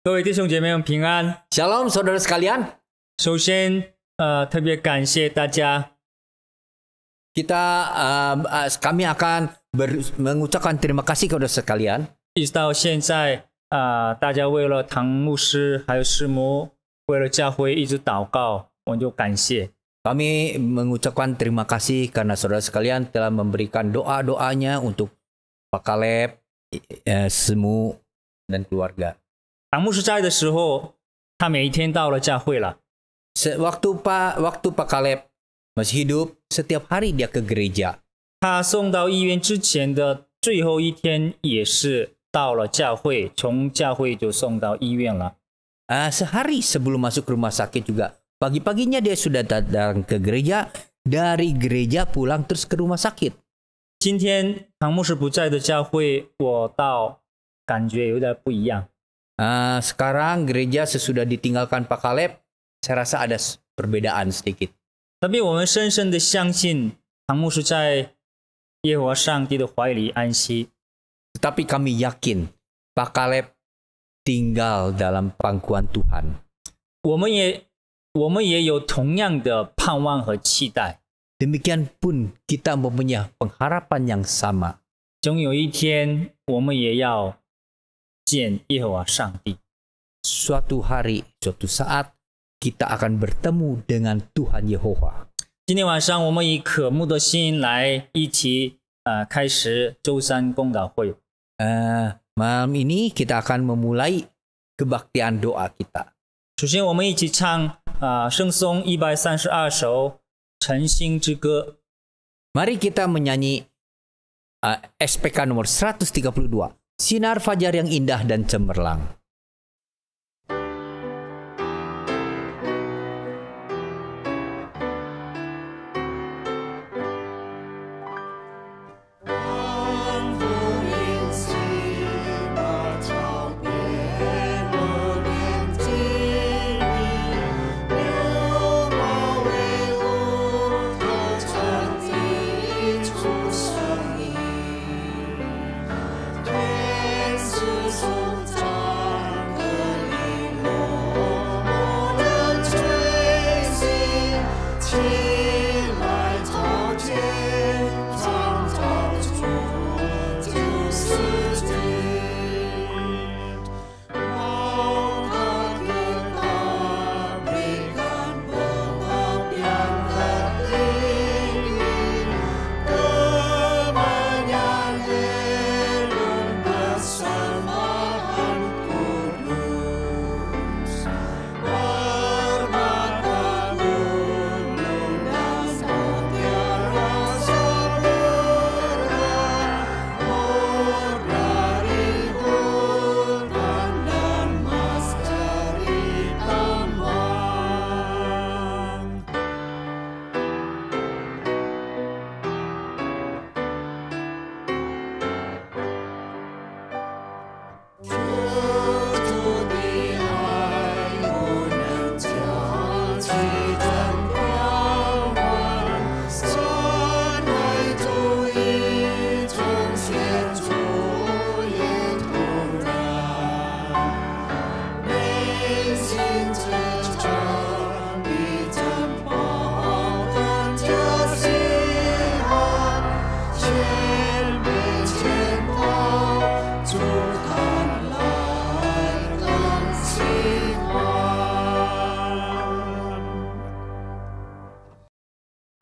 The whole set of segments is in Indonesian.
各位弟兄姐妹们平安。 Shalom saudara sekalian. 首先，特别感谢大家， Kami akan mengucapkan terima kasih kepada sekalian. 一直到现在，大家为了唐牧师还有师母，为了教会一直祷告，我们就感谢。 Kami mengucapkan terima kasih karena saudara sekalian telah memberikan doa-doanya untuk Pak Kaleb, Semu, dan keluarga. 唐牧师在的时候，他每一天到了教会了。 Waktu Pak Kaleb masih hidup, setiap hari dia ke gereja. 他送到医院之前的最后一天，也是到了教会，从教会就送到医院了。 Sehari sebelum masuk rumah sakit juga. Pagi-paginya dia sudah datang ke gereja, dari gereja pulang terus ke rumah sakit. 今天唐牧师不在的教会，我倒感觉有点不一样。 Sekarang gereja sesudah ditinggalkan Pak Kaleb, saya rasa ada perbedaan sedikit. 特别我们深深的相信，唐牧师在耶和华上帝的怀里安息。 Tetapi kami yakin Pak Kaleb tinggal dalam pangkuan Tuhan. 我们也有同样的盼望和期待。 Demikian pun kita mempunyai pengharapan yang sama. 总有一天，我们也要见耶和华上帝。 Suatu hari, suatu saat, kita akan bertemu dengan Tuhan Yehova. 今天晚上，我们以渴慕的心来一起开始周三公祷会。 Malam ini kita akan memulai kebaktian doa kita. 首先，我们一起唱圣颂132首《晨星之歌》。 Mari kita menyanyi SPK nomor 132, Sinar Fajar yang Indah dan Cemerlang.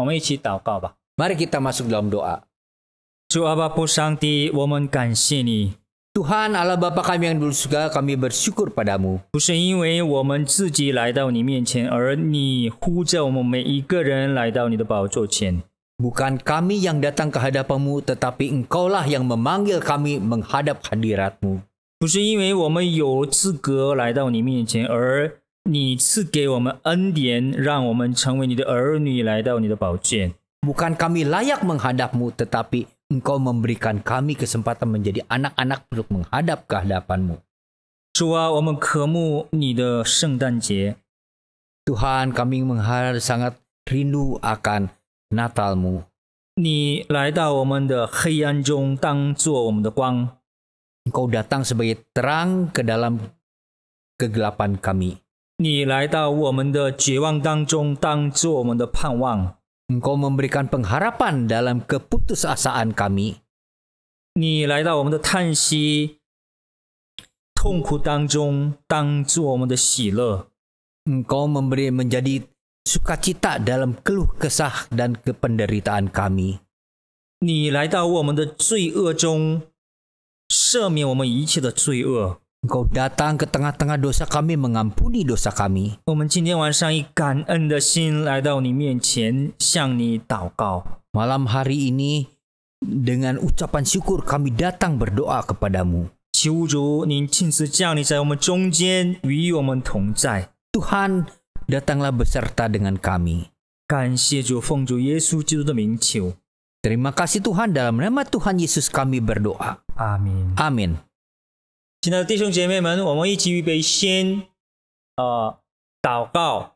我们一起祷告吧。 Mari kita masuk dalam doa. 主阿爸父上帝，我们感谢你， Tuhan Allah Bapa kami yang di surga, kami bersyukur padamu. 不是因为我们自己来到你面前，而你呼叫我们每一个人来到你的宝座前。 Bukan kami yang datang ke hadapanmu, tetapi engkaulah yang memanggil kami menghadap hadiratmu. 不是因为我们有资格来到你面前，而你赐给我们恩典，让我们成为你的儿女，来到你的宝剑。 Bukan kami layak menghadapmu, tetapi engkau memberikan kami kesempatan menjadi anak-anak untuk menghadap ke hadapanmu. 主啊，我们渴慕你的圣诞节。 Tuhan, kami sangat rindu akan Natalmu. 你来到我们的黑暗中，当作我们的光。 Engkau datang sebagai terang ke dalam kegelapan kami. 你来到我们的绝望当中，当作我们的盼望。 Engkau memberikan pengharapan dalam keputusasaan kami. 你来到我们的叹息、痛苦当中，当作我们的喜乐。 Engkau menjadi sukacita dalam keluh kesah dan kependeritaan kami. 你来到我们的罪恶中，赦免我们一切的罪恶。 Engkau datang ke tengah-tengah dosa kami, mengampuni dosa kami. 我们今天晚上以感恩的心来到你面前，向你祷告。 Malam hari ini, dengan ucapan syukur kami datang berdoa kepadamu. 求主，您亲自降临在我们中间，与我们同在。 Tuhan, datanglah beserta dengan kami. 感谢主，奉主耶稣基督的名求。 Terima kasih Tuhan, dalam nama Tuhan Yesus kami berdoa. 阿明。 Amin. 亲爱的弟兄姐妹们，我们一起预备先，祷告，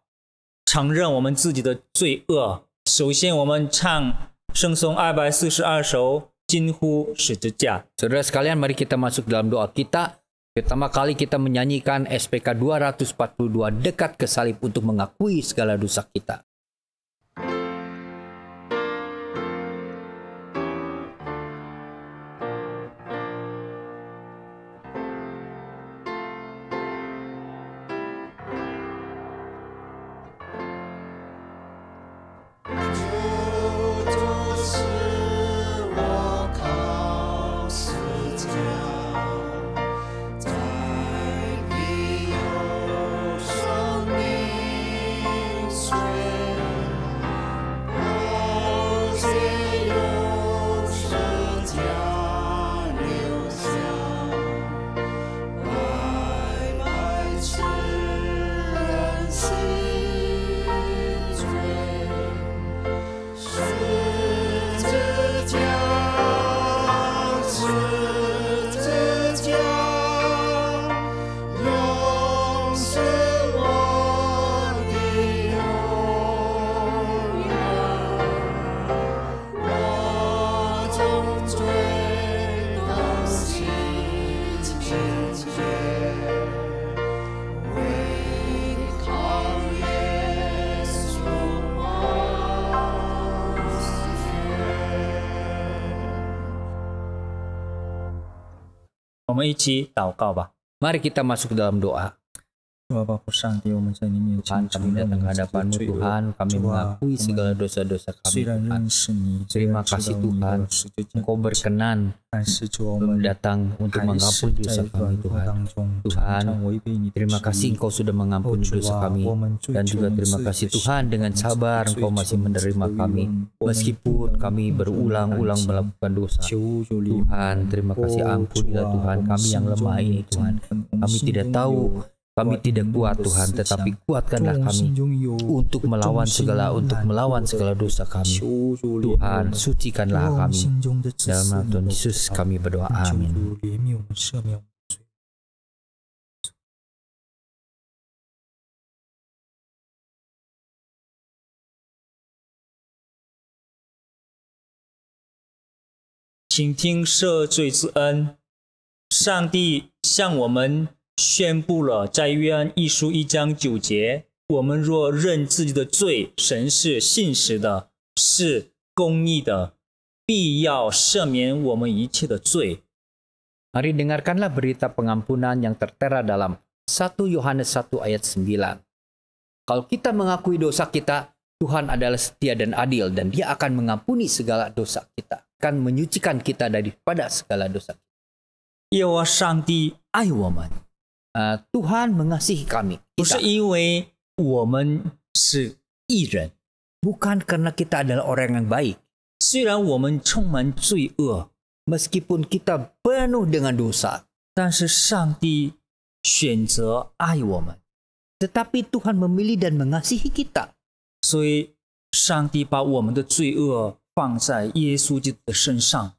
承认我们自己的罪恶。首先，我们唱圣颂242首，近乎十字架。 Saudara sekalian, mari kita masuk dalam doa kita. Pertama kali kita menyanyikan SPK 242, dekat ke salib untuk mengakui segala dosa kita.我们一起祷告吧。 Mari kita masuk dalam doa. 主啊，巴父上帝，我们在你面前 Tuhan, kami datang ke hadapan-Mu Tuhan, kami mengakui segala dosa-dosa 虽 kami 然 Tuhan. 认识你， Terima kasih Tuhan, Engkau berkenan 但是主，我们 datang untuk 还是 mengampuni 在 dosa 软 kami 弱 Tuhan. 当中 Tuhan, 常常违背你的 Terima 旨 kasih 意。 Engkau sudah mengampuni 主 dosa 啊， kami. 我们追 Dan 求 juga 你 terima 自己 kasih 的 Tuhan, 心 dengan 我们 sabar 追 Engkau 求 masih 你自己 menerima 的 kami. 意愿，我们 Meskipun 不 kami 能 berulang-ulang 感谢 melakukan dosa. 求主怜悯 Tuhan, terima kasih, 哦 ampunilah 主啊 Tuhan 我们 kami 心 yang 中 lemah 有 ini 憎 Tuhan. 恨我们 Kami 心 tidak 中 tahu, 有 kami kuat tidak 怒 kuat 的 Tuhan, 思 tetapi 想 kuatkanlah 我们 kami 心中有 untuk 不忠 melawan 心 segala, 懒 untuk 惰 melawan 的 segala dosa kami. 求主怜悯我 Tuhan, 们 sucikanlah 我们 kami. 心中的自 Dalam 私 nama 你 Tuhan 都 Yesus 知道 kami berdoa, 求 amin. 主怜悯我们，赦免我们的罪。请听赦罪之恩。上帝向我们宣布了，在约翰一书1章9节，我们若认自己的罪，神是信实的，是公义的，必要赦免我们一切的罪。 Mari dengarkanlah berita pengampunan yang tertera dalam 1 Yohanes 1 ayat 9. Kalau kita mengakui dosa kita, Tuhan adalah setia dan adil, dan Dia akan mengampuni segala dosa kita, akan menyucikan kita daripada segala dosa. 耶和华上帝爱我们， Tuhan mengasihi kami. 不是 Kita, 因为我们是义人， bukan karena kita adalah orang yang baik. 虽然我们充满罪恶， Meskipun kita penuh dengan dosa, 但是上帝选择爱我们， tetapi Tuhan memilih dan mengasihi kita. 所以上帝把我们的罪恶放在耶稣基督的身上。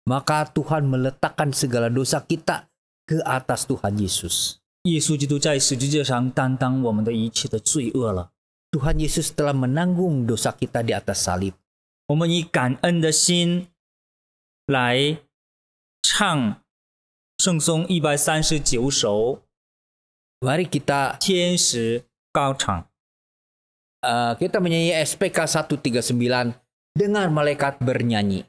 Maka Tuhan meletakkan segala dosa kita ke atas Tuhan Yesus. 耶稣基督在十字架上担当我们的一切的罪恶了。 Tuhan Yesus telah menanggung dosa kita di atas salib. 我们以感恩的心来唱圣颂139首， Mari kita 天使高唱。 kita menyanyi SPK 139, dengar malaikat bernyanyi.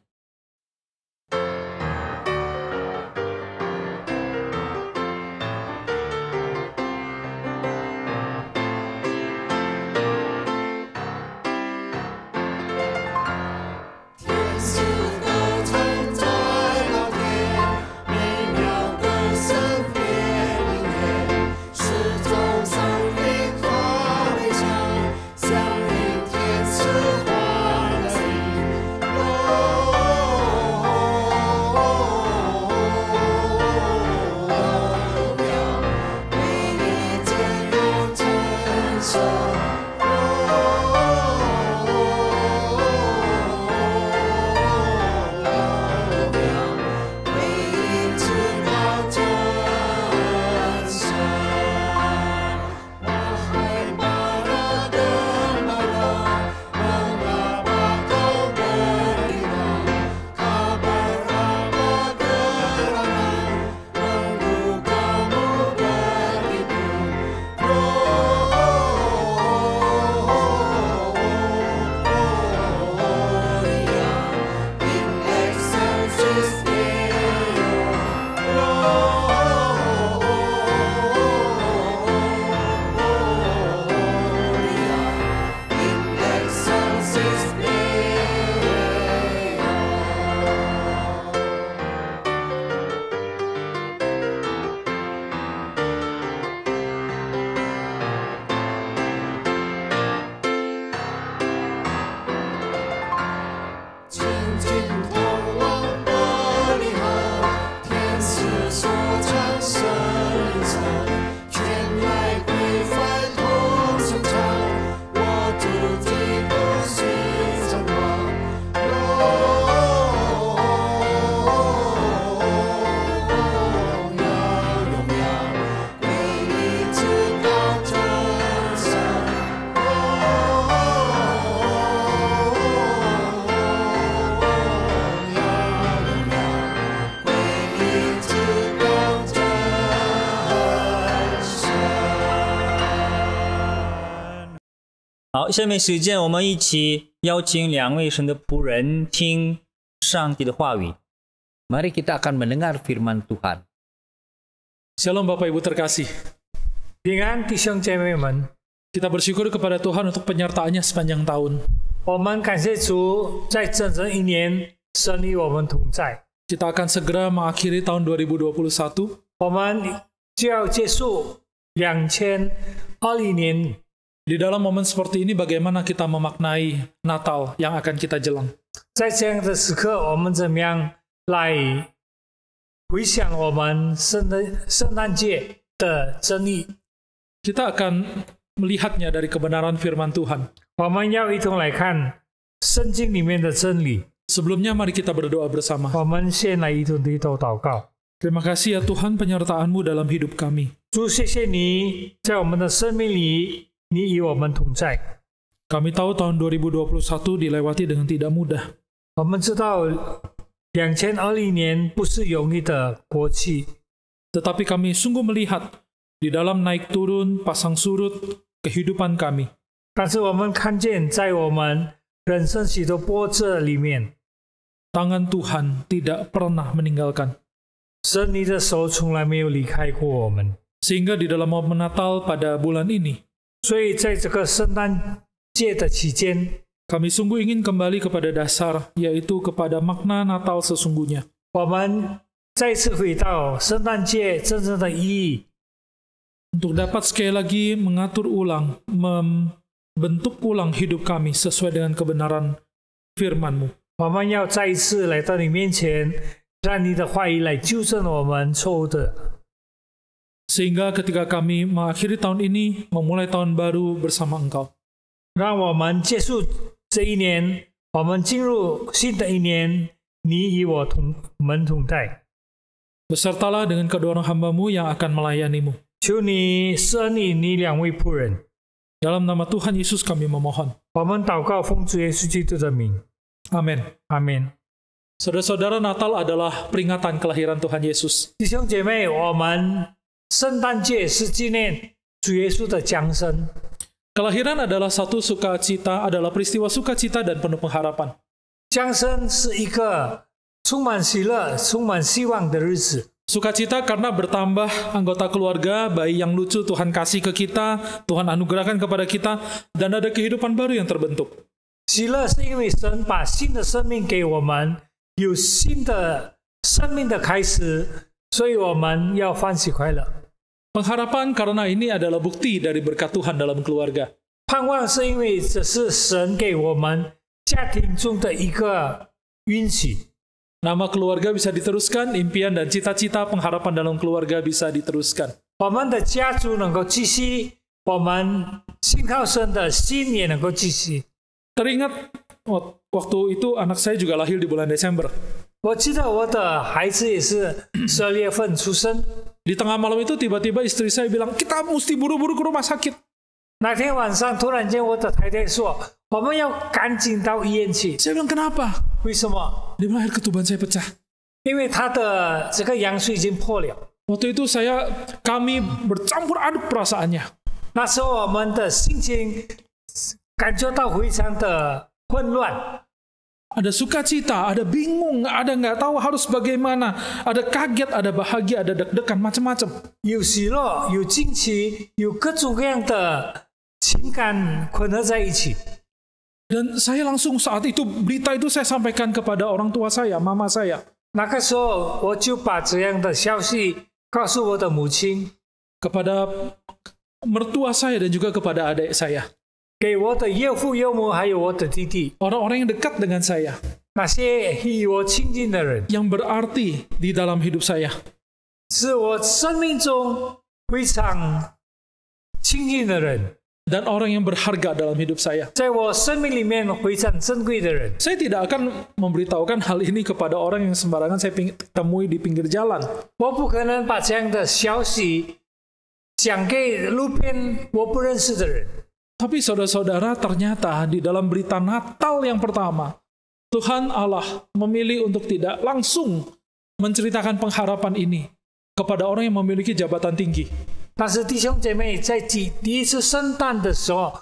好，下面时间我们一起邀请2位神的仆人听上帝的话语。 Mari kita akan mendengar firman Tuhan. Shalom Bapak Ibu terkasih. 平安，弟兄姐妹们， Kita bersyukur kepada Tuhan untuk penyertaannya sepanjang tahun. 我们感谢主，在整整一年，神与我们同在。 Kita akan segera mengakhiri tahun 2021. 我们就要结束2020年。 Di dalam momen seperti ini bagaimana kita memaknai Natal yang akan kita jelang. 在这样的时刻，我们怎么样来回想我们圣诞节的真理？ Kita akan melihatnya dari kebenaran firman Tuhan. 我们要一同来看圣经里面的真理。 Sebelumnya mari kita berdoa bersama. 我们先来一同低头祷告。 Terima kasih ya Tuhan penyertaan-Mu dalam hidup kami. 主，谢谢你在我们的生命里，你与我们同在。 Kami tahu tahun 2021 dilewati dengan tidak mudah. 我们知道2020年不是容易的过期， Tetapi kami sungguh melihat di dalam naik turun, pasang surut, kehidupan kami. 但是我们看见在我们人生许多波折里面， Tangan Tuhan tidak pernah meninggalkan. 神你的手从来没有离开过我们。 Sehingga di dalam momen Natal pada bulan ini, 所以在这个圣诞节的期间， kami sungguh ingin kembali kepada dasar, yaitu kepada makna Natal sesungguhnya. 我们再次回到圣诞节真正的意义， Untuk dapat sekali lagi mengatur ulang, membentuk ulang hidup kami sesuai dengan kebenaran firman-Mu. 我们要再一次来到你面前，让你的话语来纠正我们错误的。 Sehingga ketika kami mengakhiri tahun ini, memulai tahun baru bersama Engkau. 让我们结束这一年，我们进入新的一年，你与我们同在。 Besertalah dengan kedua orang hamba-Mu yang akan melayani-Mu. 求你施恩于你2位仆人。 Dalam nama Tuhan Yesus kami memohon. 我们祷告，奉主耶稣基督的名， Amin. 阿门。 Saudara-saudara, Natal adalah peringatan kelahiran Tuhan Yesus. 弟兄姐妹，我们圣诞节是纪念主耶稣的降生。 Kelahiran adalah satu sukacita, adalah peristiwa sukacita dan penuh pengharapan. 降生是一个充满喜乐、充满希望的日子。 Sukacita karena bertambah anggota keluarga, bayi yang lucu Tuhan kasih ke kita, Tuhan anugerahkan kepada kita, dan ada kehidupan baru yang terbentuk. 喜乐是因为神把新的生命给我们，有新的生命的开始，所以我们要欢喜快乐。 Pengharapan karena ini adalah bukti dari berkat Tuhan dalam keluarga. 盼望是因为这是神给我们家庭中的一个允许。 Nama keluarga bisa diteruskan, impian dan cita-cita pengharapan dalam keluarga bisa diteruskan. 我们的家族能够继续，我们信靠神的心也能够继续。 Teringat waktu itu anak saya juga lahir di bulan Desember. 我记得我的孩子也是12月份出生。 Di tengah malam itu tiba-tiba istri saya bilang, kita mesti buru-buru ke rumah sakit. 那天晚上突然间我的太太说，我们要赶紧到医院去。 Saya bilang, kenapa? 为什么？ Dia bilang, air ketuban saya pecah. 因为他的这个羊水已经破了。 Waktu itu kami bercampur aduk perasaannya. 那时候我们的心情感觉到非常的混乱。 Ada sukacita, ada bingung, ada nggak tahu harus bagaimana, ada kaget, ada bahagia, ada deg-degan, macam-macam. 有喜乐，有惊奇，有各种各样的情感混合在一起。 Dan saya langsung saat itu berita itu saya sampaikan kepada orang tua saya, mama saya. 那个时候我就把这样的消息告诉我的母亲， kepada mertua saya dan juga kepada adik saya. 给我的岳父岳母还有我的弟弟， Orang-orang yang dekat dengan saya, 那些与我亲近的人， yang berarti di dalam hidup saya. 是我生命中非常亲近的人， Dan orang yang berharga dalam hidup saya. 在我生命里面非常珍贵的人。 Saya tidak akan memberitahukan hal ini kepada orang yang sembarangan saya temui di pinggir jalan. 我不可能把这样的消息讲给路边我不认识的人。 Tapi saudara-saudara, ternyata di dalam berita Natal yang pertama, Tuhan Allah memilih untuk tidak langsung menceritakan pengharapan ini kepada orang yang memiliki jabatan tinggi. 但是弟兄姐妹，在第一次圣诞的时候，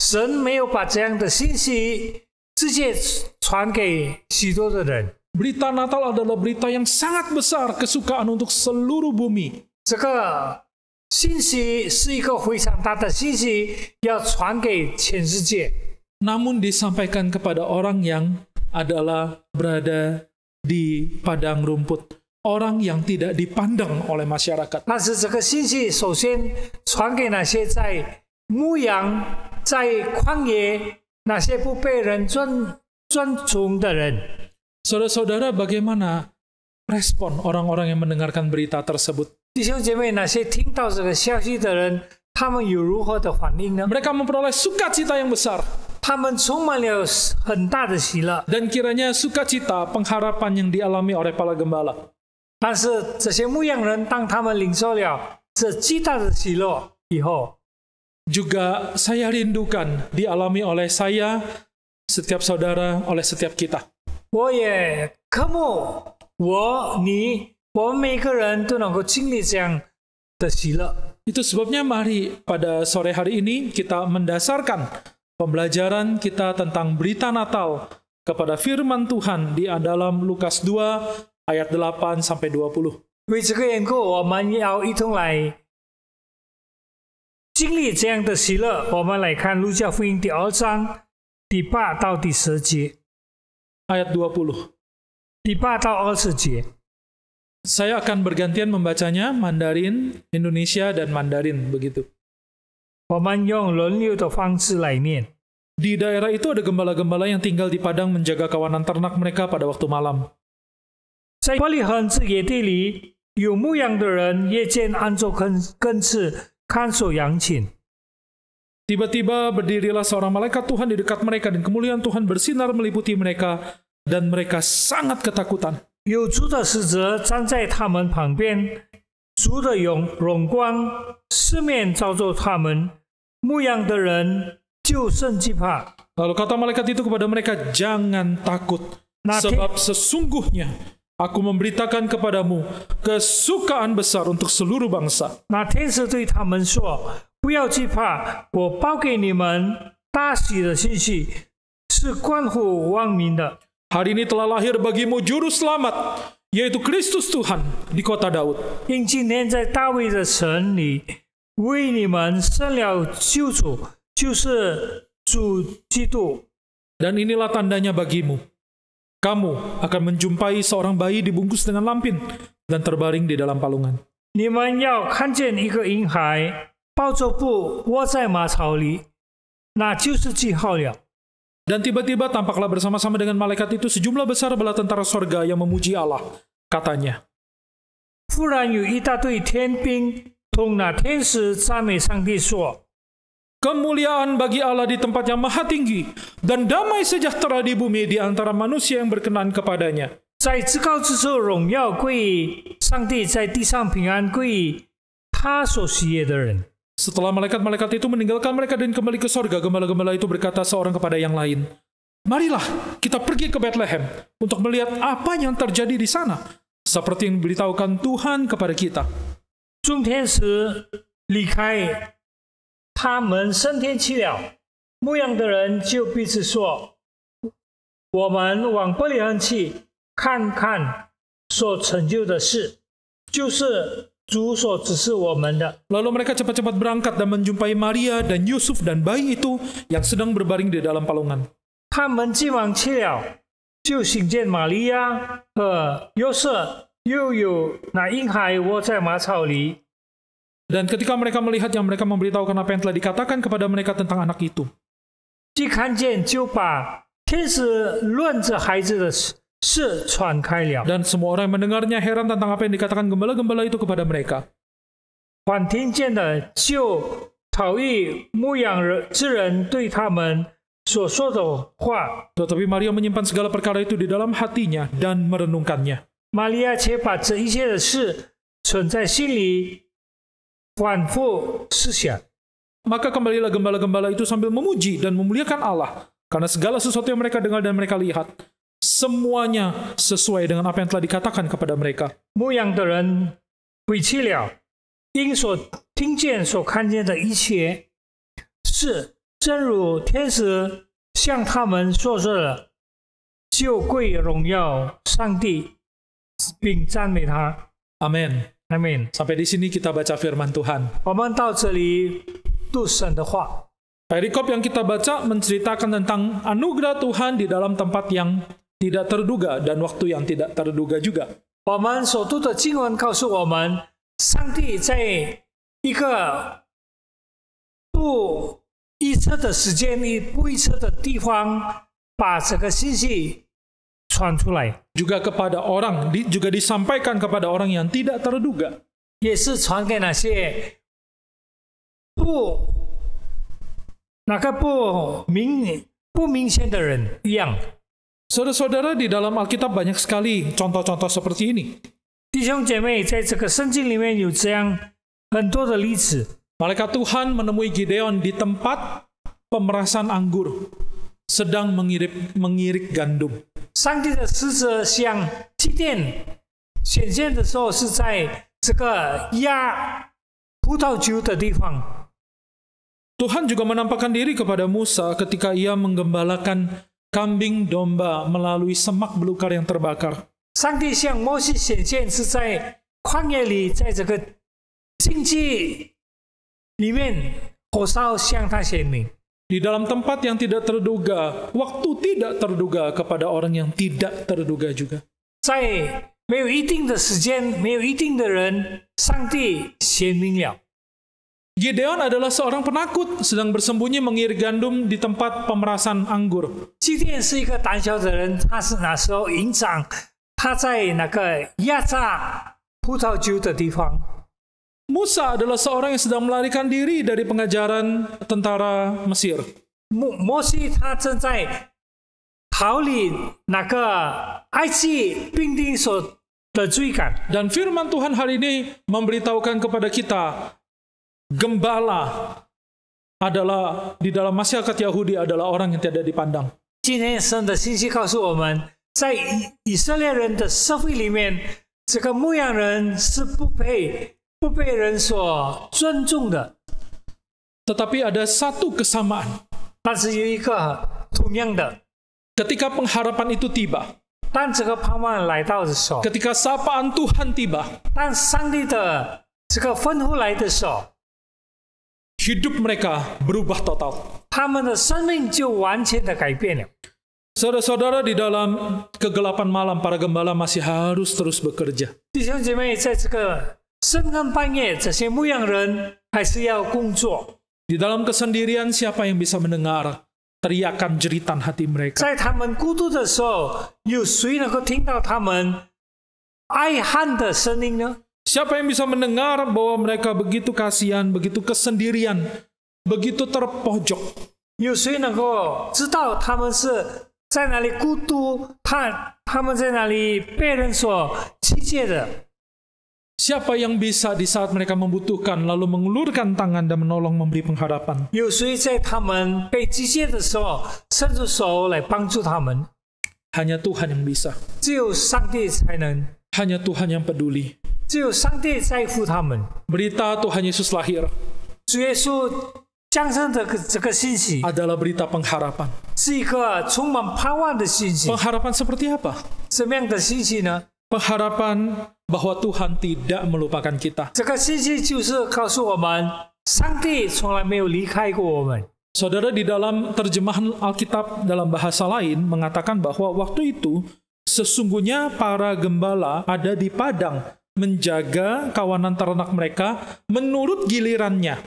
神没有把这样的信息直接传给许多的人。 Berita Natal adalah berita yang sangat besar, kesukaan untuk seluruh bumi. 这个信息是一个非常大的信息，要传给全世界。 Namun disampaikan kepada orang yang adalah berada di padang rumput. Orang yang tidak dipandang oleh masyarakat. 但是这个信息首先传给那些在牧羊、在旷野、那些不被人尊崇的人。 Saudara-saudara, bagaimana respon orang-orang yang mendengarkan berita tersebut? 弟兄姐妹，那些听到这个消息的人，他们有如何的反应呢？ Mereka memperoleh sukacita yang besar. 他们充满了很大的喜乐。 Dan kiranya sukacita, pengharapan yang dialami oleh para gembala. 但是这些牧羊人，当他们领受了这巨大的喜乐以后， Juga saya rindukan dialami oleh saya, setiap saudara, oleh setiap kita. 我也渴慕我们每个人都能够经历这样的喜乐。 Itu sebabnya mari pada sore hari ini kita mendasarkan pembelajaran kita tentang berita Natal kepada firman Tuhan di dalam Lukas 2 ayat 8 sampai 20. 为这个缘故，我们要一同来经历这样的喜乐。我们来看路加福音第2章第8到第10节， Ayat 20. 第8到20节。 Saya akan bergantian membacanya Mandarin, Indonesia, dan Mandarin begitu. 我们用轮流的方式来念。 Di daerah itu ada gembala-gembala yang tinggal di padang menjaga kawanan ternak mereka pada waktu malam. 在伯利恒之野地里，有牧羊的人夜间安坐更次看守羊群。 Tiba-tiba berdirilah seorang malaikat Tuhan di dekat mereka dan kemuliaan Tuhan bersinar meliputi mereka dan mereka sangat ketakutan. 有主的使者站在他们旁边，主的荣光四面照着他们，牧羊的人就甚惧怕。 Lalu kata malaikat itu kepada mereka, jangan takut, sebab sesungguhnya Aku memberitakan kepadamu kesukaan besar untuk seluruh bangsa. 那天使对他们说：“不要惧怕，我报给你们大喜的信息，是关乎万民的。 Hari ini telah lahir bagimu juru selamat, yaitu Kristus Tuhan di kota Daud. 因今天在大卫的城里为你们生了救主，就是主基督。 Dan inilah tandanya bagimu. Kamu akan menjumpai seorang bayi dibungkus dengan lampin dan terbaring di dalam palungan. 你们要看见一个婴孩抱着布窝在马槽里，那就是记号了。” Dan tiba-tiba tampaklah bersama-sama dengan malaikat itu sejumlah besar bala tentara sorga yang memuji Allah. Katanya, 忽然有一大队天兵同那天使赞美上帝说： kemuliaan bagi Allah di tempat yang maha tinggi, dan damai sejahtera di bumi di antara manusia yang berkenan kepadanya. 在至高之处荣耀归于上帝，在地上平安归于他所喜悦的人。 Setelah malaikat-malaikat itu meninggalkan mereka dan kembali ke sorga, gembala-gembala itu berkata seorang kepada yang lain, marilah kita pergi ke Bethlehem untuk melihat apa yang terjadi di sana, seperti yang diberitahukan Tuhan kepada kita. 众天使离开，他们升天去了。牧羊的人就彼此说：“我们往伯利恒去，看看所成就的事，就是主所指示我们的。” Lalu mereka cepat-cepat berangkat dan menjumpai Maria dan Yusuf dan bayi itu yang sedang berbaring di dalam palungan. 他们急忙去了，就寻见玛利亚和约瑟，又有那婴孩窝在马槽里。 Dan ketika mereka melihat yang mereka memberitahukan apa yang telah dikatakan kepada mereka tentang anak itu. 既看见，就把天使论着孩子的事传开了。 Dan semua orang yang mendengarnya heran tentang apa yang dikatakan gembala-gembala itu kepada mereka. 凡听见的，就讨议牧养之人对他们所说的话。 Tetapi Maria menyimpan segala perkara itu di dalam hatinya dan merenungkannya. 玛利亚却把这一切的事存在心里，反复思想。 Maka kembalilah gembala-gembala itu sambil memuji dan memuliakan Allah. Karena segala sesuatu yang mereka dengar dan mereka lihat, semuanya sesuai dengan apa yang telah dikatakan kepada mereka. 牧羊的人回去了，因所听见、所看见的一切事，正如天使向他们所说的，就归荣耀上帝，并赞美他。 Amin. 阿门。 Sampai di sini kita baca firman Tuhan. 我们到这里读神的话。 Perikop yang kita baca menceritakan tentang anugerah Tuhan di dalam tempat yang tidak terduga dan waktu yang tidak terduga juga. 我们所读的经文告诉我们，上帝在一个不预测的时间、不预测的地方，把这个信息传出来， Juga kepada orang, juga disampaikan kepada orang yang tidak terduga. 也是传给那些不明显的人一样。 Saudara-saudara, di dalam Alkitab banyak sekali contoh-contoh seperti ini. 弟兄姐妹，在这个圣经里面有这样很多的例子。 Malaikat Tuhan menemui Gideon di tempat pemerasan anggur, sedang mengirik gandum. 上帝的使者向基甸显现的时候，是在这个压葡萄酒的地方。 Tuhan juga menampakkan diri kepada Musa ketika ia menggembalakan kambing domba melalui semak belukar yang terbakar. 上帝向摩西显现是在旷野里，在这个荆棘里面，火烧向他显明。 Di dalam tempat yang tidak terduga, waktu tidak terduga kepada orang yang tidak terduga juga. 在没有一定的时间、没有一定的人，上帝显明了。 Gideon adalah seorang penakut, sedang bersembunyi mengirik gandum di tempat pemerasan anggur. 基甸是一个胆小的人，他是那时候营长，他在那个压榨葡萄酒的地方。 Musa adalah seorang yang sedang melarikan diri dari pengajaran tentara Mesir. 摩西他正在逃离那个埃及兵丁所的追赶。 Dan firman Tuhan hari ini memberitahukan kepada kita, gembala adalah di dalam masyarakat Yahudi adalah orang yang tidak dipandang. 今天神的信息告诉我们，在以色列人的社会里面，这个牧羊人是不被人所尊重的。 Tetapi ada satu kesamaan. 但是有一个同样的， Ketika pengharapan itu tiba, 当这个盼望来到的时候， ketika sapaan Tuhan tiba, 当上帝的这个吩咐来的时候， hidup mereka berubah total. 他们的生命就完全的改变了。 Saudara-saudara, di dalam kegelapan malam, para gembala masih harus terus bekerja. 弟兄姐妹，在这个深更半夜，这些牧羊人还是要工作。 Di dalam kesendirian, siapa yang bisa mendengar teriakan jeritan hati mereka? 在他们孤独的时候，有谁能够听到他们哀叹的声音呢？ Siapa yang bisa mendengar bahwa mereka begitu kasihan, begitu kesendirian, begitu terpojok? 有谁能够知道他们是在哪里孤独？他们在哪里被人所欺骗的？ Siapa yang bisa di saat mereka membutuhkan lalu mengulurkan tangan dan menolong memberi pengharapan? 有谁在他们被击剑的时候伸出手来帮助他们？ Hanya Tuhan yang bisa. 只有上帝才能， Hanya Tuhan yang peduli. 只有上帝在乎他们。 Berita Tuhan Yesus lahir 主耶稣降生的这个信息 adalah berita pengharapan. 是一个充满盼望的信息。 Pengharapan seperti apa? 什么样的信息呢？ Pengharapan bahwa Tuhan tidak melupakan kita. 这个信息就是告诉我们，上帝从来没有离开过我们。 Saudara, di dalam terjemahan Alkitab dalam bahasa lain mengatakan bahwa waktu itu sesungguhnya para gembala ada di padang menjaga kawanan ternak mereka menurut gilirannya.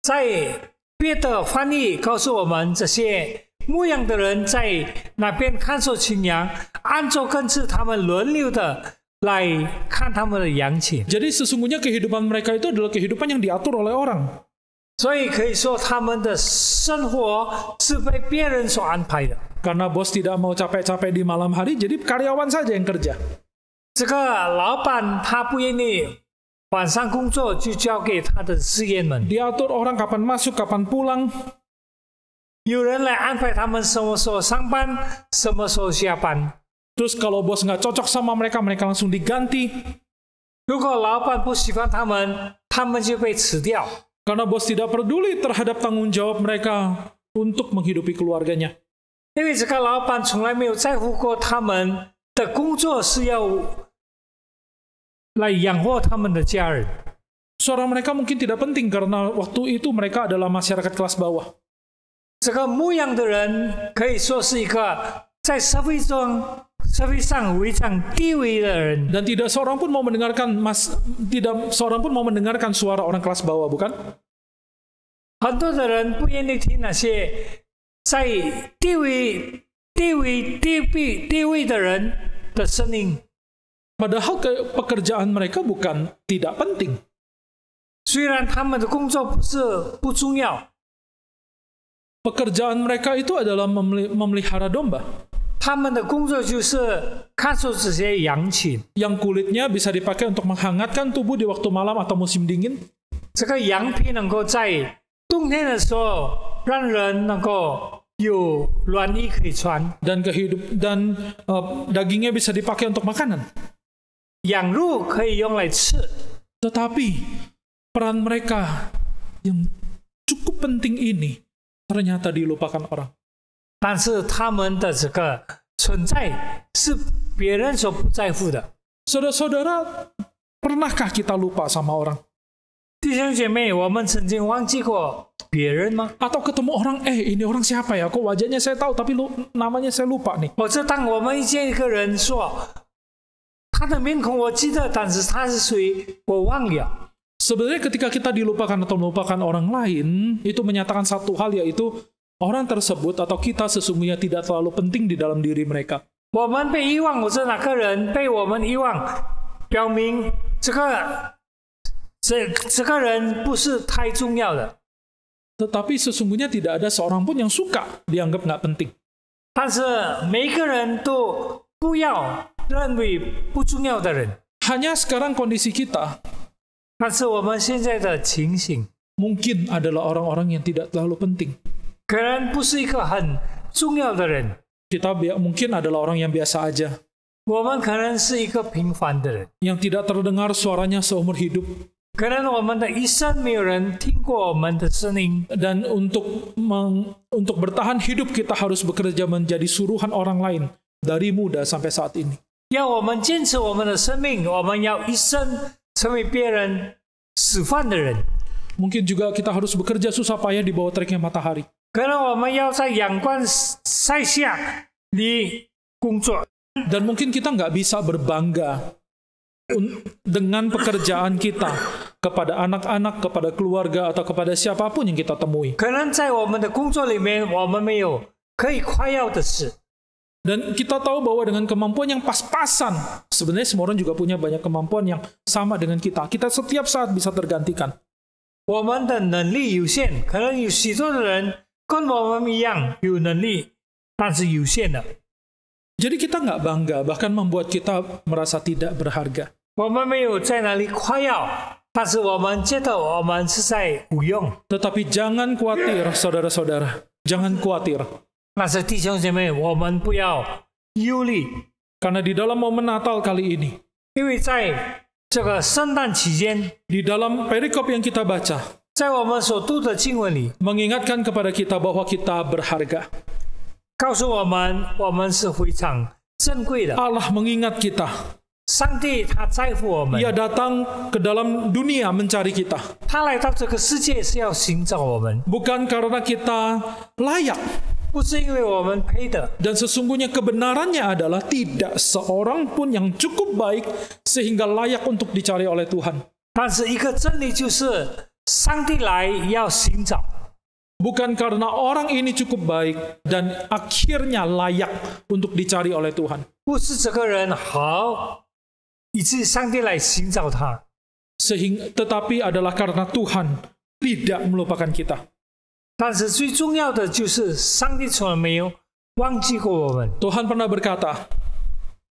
在别的翻译告诉我们，这些牧羊的人在那边看守群羊，按照根次他们轮流的来看他们的羊群。 Jadi sesungguhnya kehidupan mereka itu adalah kehidupan yang diatur oleh orang. 所以可以说，他们的生活是被别人所安排的。 Karena bos tidak mau capek-capek di malam hari, jadi karyawan saja yang kerja. 这个老板他不愿意晚上工作，就交给他的职员们。 Diatur orang kapan masuk, kapan pulang. 有人来安排他们什么时候上班，什么时候下班。 Terus kalau bos nggak cocok sama mereka, mereka langsung diganti. 如果老板不喜欢他们，他们就被辞掉。 Karena bos tidak peduli terhadap tanggung jawab mereka untuk menghidupi keluarganya. 因为这个老板从来没有在乎过他们的工作是要来养活他们的家人。 Suara mereka mungkin tidak penting karena waktu itu mereka adalah masyarakat kelas bawah. 这个牧羊的人可以说是一个在社会上非常低微的人。 Dan tidak seorang pun mau mendengarkan suara orang kelas bawah, bukan? 很多的人不愿意听那些在低微的人的声音。 Padahal pekerjaan mereka bukan tidak penting. 虽然他们的工作不重要， Pekerjaan mereka itu adalah memelihara domba. 他们的工作就是看守这些羊群。 Yang kulitnya bisa dipakai untuk menghangatkan tubuh di waktu malam atau musim dingin. 这个羊皮能够在冬天的时候让人能够有暖衣可以穿， Dan dagingnya bisa dipakai untuk makanan. 羊肉可以用来吃。 Tetapi peran mereka yang cukup penting ini ternyata dilupakan orang. 但是他们的这个存在是别人所不在乎的。 Saudara-saudara, pernahkah kita lupa sama orang? 弟兄姐妹，我们曾经忘记过别人吗？ Atau ketemu orang, ini orang siapa ya? Kok wajahnya saya tahu tapi namanya saya lupa nih. 或者当我们遇见一个人说，他的面孔我记得，但是他是谁我忘了。 Sebenarnya ketika kita dilupakan atau melupakan orang lain, itu menyatakan satu hal, yaitu orang tersebut atau kita sesungguhnya tidak terlalu penting di dalam diri mereka. 我们被遗忘，或者哪个人被我们遗忘，表明这个人不是太重要的。 Tetapi sesungguhnya tidak ada seorang pun yang suka dianggap nggak penting. 但是每一个人都不要认为不重要的人。 Hanya sekarang kondisi kita 但是我们现在的情形， mungkin adalah orang-orang yang tidak terlalu penting. 可能不是一个很重要的人。Kita mungkin adalah orang yang biasa aja, 我们可能是一个平凡的人， yang tidak terdengar suaranya seumur hidup. 可能我们的一生没有人听过我们的声音， Dan untuk bertahan hidup kita harus bekerja menjadi suruhan orang lain dari muda sampai saat ini. 要我们坚持我们的生命，我们要一生成为别人示范的人。 Mungkin juga kita harus bekerja susah payah di bawah teriknya matahari. 可能我们要在阳光晒下里工作， Dan mungkin kita nggak bisa berbangga dengan pekerjaan kita kepada anak-anak, kepada keluarga, atau kepada siapapun yang kita temui. 可能在我们的工作里面，我们没有可以夸耀的事。 Dan kita tahu bahwa dengan kemampuan yang pas-pasan, sebenarnya semua orang juga punya banyak kemampuan yang sama dengan kita. Kita setiap saat bisa tergantikan. 我们的能力有限，可能有许多的人跟我们一样有能力，但是有限的。 Jadi kita nggak bangga, bahkan membuat kita merasa tidak berharga. 我们没有在那里夸耀，但是我们觉得我们是在无用。 Tetapi jangan khawatir, saudara-saudara. Jangan khawatir. 但是弟兄姐妹，我们不要忧虑， Karena di dalam momen Natal kali ini, 因为在这个圣诞期间， di dalam perikop yang kita baca, 在我们所读的经文里， mengingatkan kepada kita bahwa kita berharga. 告诉我们是非常珍贵的。 Allah mengingat kita. 上帝他在乎我们， Ia datang ke dalam dunia mencari kita. 他来到这个世界是要寻找我们， Bukan karena kita layak. 不是因为我们配的。 Dan sesungguhnya kebenarannya adalah tidak seorang pun yang cukup baik sehingga layak untuk dicari oleh Tuhan. 但是一个真理就是，上帝来要寻找， Bukan karena orang ini cukup baik dan akhirnya layak untuk dicari oleh Tuhan. 不是这个人好，以致上帝来寻找他。 Tetapi adalah karena Tuhan tidak melupakan kita. 但是最重要的就是，上帝从来没有忘记过我们。 Tuhan pernah berkata,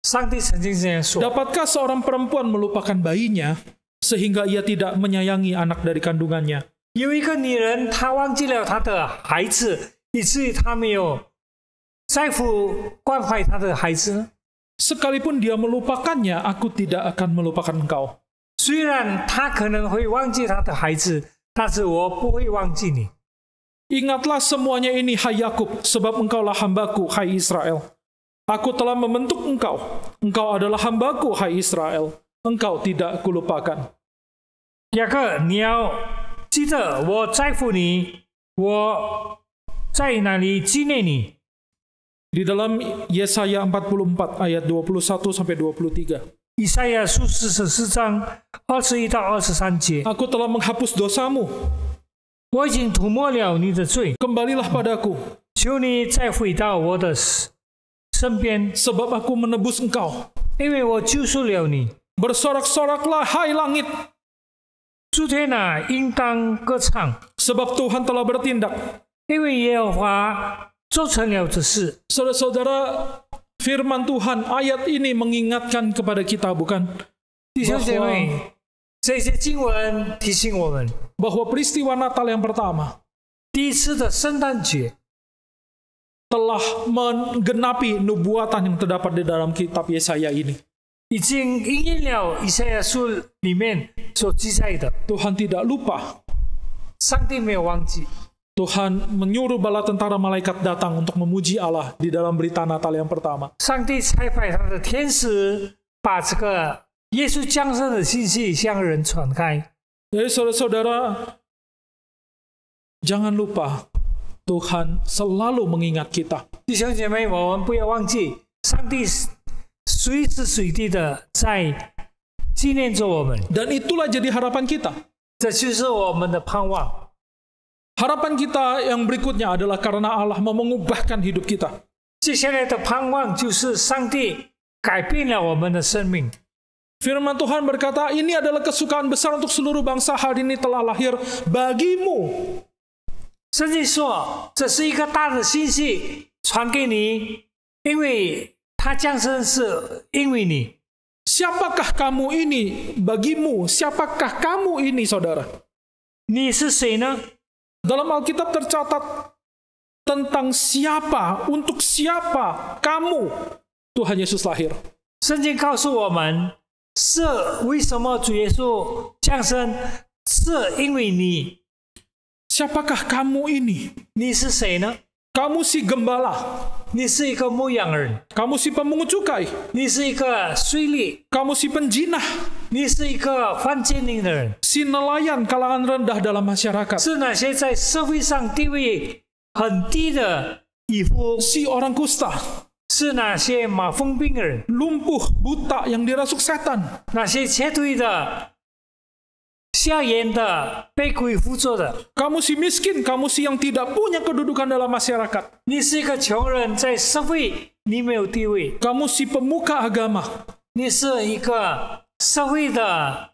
上帝曾经这样说： dapatkah seorang perempuan melupakan bayinya sehingga ia tidak menyayangi anak dari kandungannya? 有一个女人，她忘记了她的孩子，以至于她没有在乎关怀她的孩子呢？ Sekalipun dia melupakannya, aku tidak akan melupakan engkau. 虽然她可能会忘记她的孩子，但是我不会忘记你。 Ingatlah semuanya ini, hai Yakub, sebab engkaulah hambaku, hai Israel. Aku telah membentuk engkau. Engkau adalah hambaku, hai Israel. Engkau tidak kulupakan. 雅各，你要记得我在乎你，我在那里纪念你。 Di dalam Yesaya 44 ayat 21 sampai 23. 以赛亚书44章21到23节， Aku telah menghapus dosamu. 我已经涂抹了你的罪， Kembalilah padaku, 求你再回到我的身边， sebab aku menebus engkau. 因为我救赎了你。 Bersorak-soraklah, hai langit, 诸天啊，应当歌唱， sebab Tuhan telah bertindak. 因为耶和华做成了这事。 Saudara-saudara, firman Tuhan ayat ini mengingatkan kepada kita, bukan? 弟兄姐妹，这些经文提醒我们， Bahwa peristiwa Natal yang pertama 第一次的圣诞节 telah menggenapi nubuatan yang terdapat di dalam kitab Yesaya ini. 已经应验了以赛亚书里面所记载的。 Tuhan tidak lupa. 上帝没有忘记， Tuhan menyuruh bala tentara malaikat datang untuk memuji Allah di dalam berita Natal yang pertama. 上帝差派他的天使把这个耶稣降生的信息向人传开。 Jadi saudara-saudara, jangan lupa Tuhan selalu mengingat kita. 弟兄姐妹，我们不要忘记，上帝随时随地的在纪念着我们， Dan itulah jadi harapan kita. 这就是我们的盼望。 Harapan kita yang berikutnya adalah karena Allah mau mengubahkan hidup kita. 接下来的盼望就是上帝改变了我们的生命。 Firman Tuhan berkata, ini adalah kesukaan besar untuk seluruh bangsa, hari ini telah lahir bagimu. 圣经说，这是一个大的信息传给你，因为它降生是因为你。 Siapakah kamu ini bagimu? Siapakah kamu ini, saudara? 你是谁呢？ Dalam Alkitab tercatat tentang siapa, untuk siapa kamu Tuhan Yesus lahir. 圣经告诉我们，是为什么主耶稣降生，是因为你。 Siapakah kamu ini? 你是谁呢？ Kamu si gembala, 你是一个牧羊人， kamu si pemungut cukai, 你是一个税吏， kamu si penjinah, 你是一个犯奸淫的人， si nelayan kalangan rendah dalam masyarakat, 是那些在社会上地位很低的渔夫， si orang kusta, 是那些麻风病的人， lumpuh, buta yang dirasuk setan, 那些瘸腿的、瞎眼的、被鬼附着的。 kamu si miskin, kamu si yang tidak punya kedudukan dalam masyarakat, 你是一个穷人，在社会你没有地位， kamu si pemuka agama, 你是一个社会的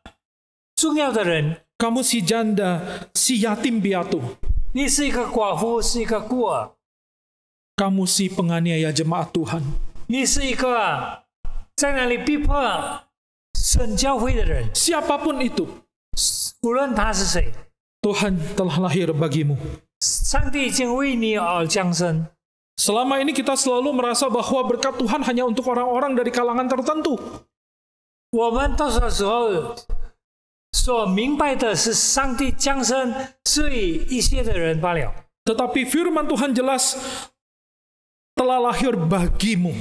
重要的人， kamu si janda, si yatim piatu, 你是一个寡妇，是一个孤儿， kamu si penganiaya jemaat Tuhan. 你是一个在那里逼迫神教会的人， Siapapun itu, 无论他是谁， Tuhan telah lahir bagimu. 上帝已经为你而降生。 Selama ini kita selalu merasa bahwa berkat Tuhan hanya untuk orang-orang dari kalangan tertentu. 我们多少时候所明白的是，上帝降生是以一些的人罢了。 Tetapi firman Tuhan jelas telah lahir bagimu.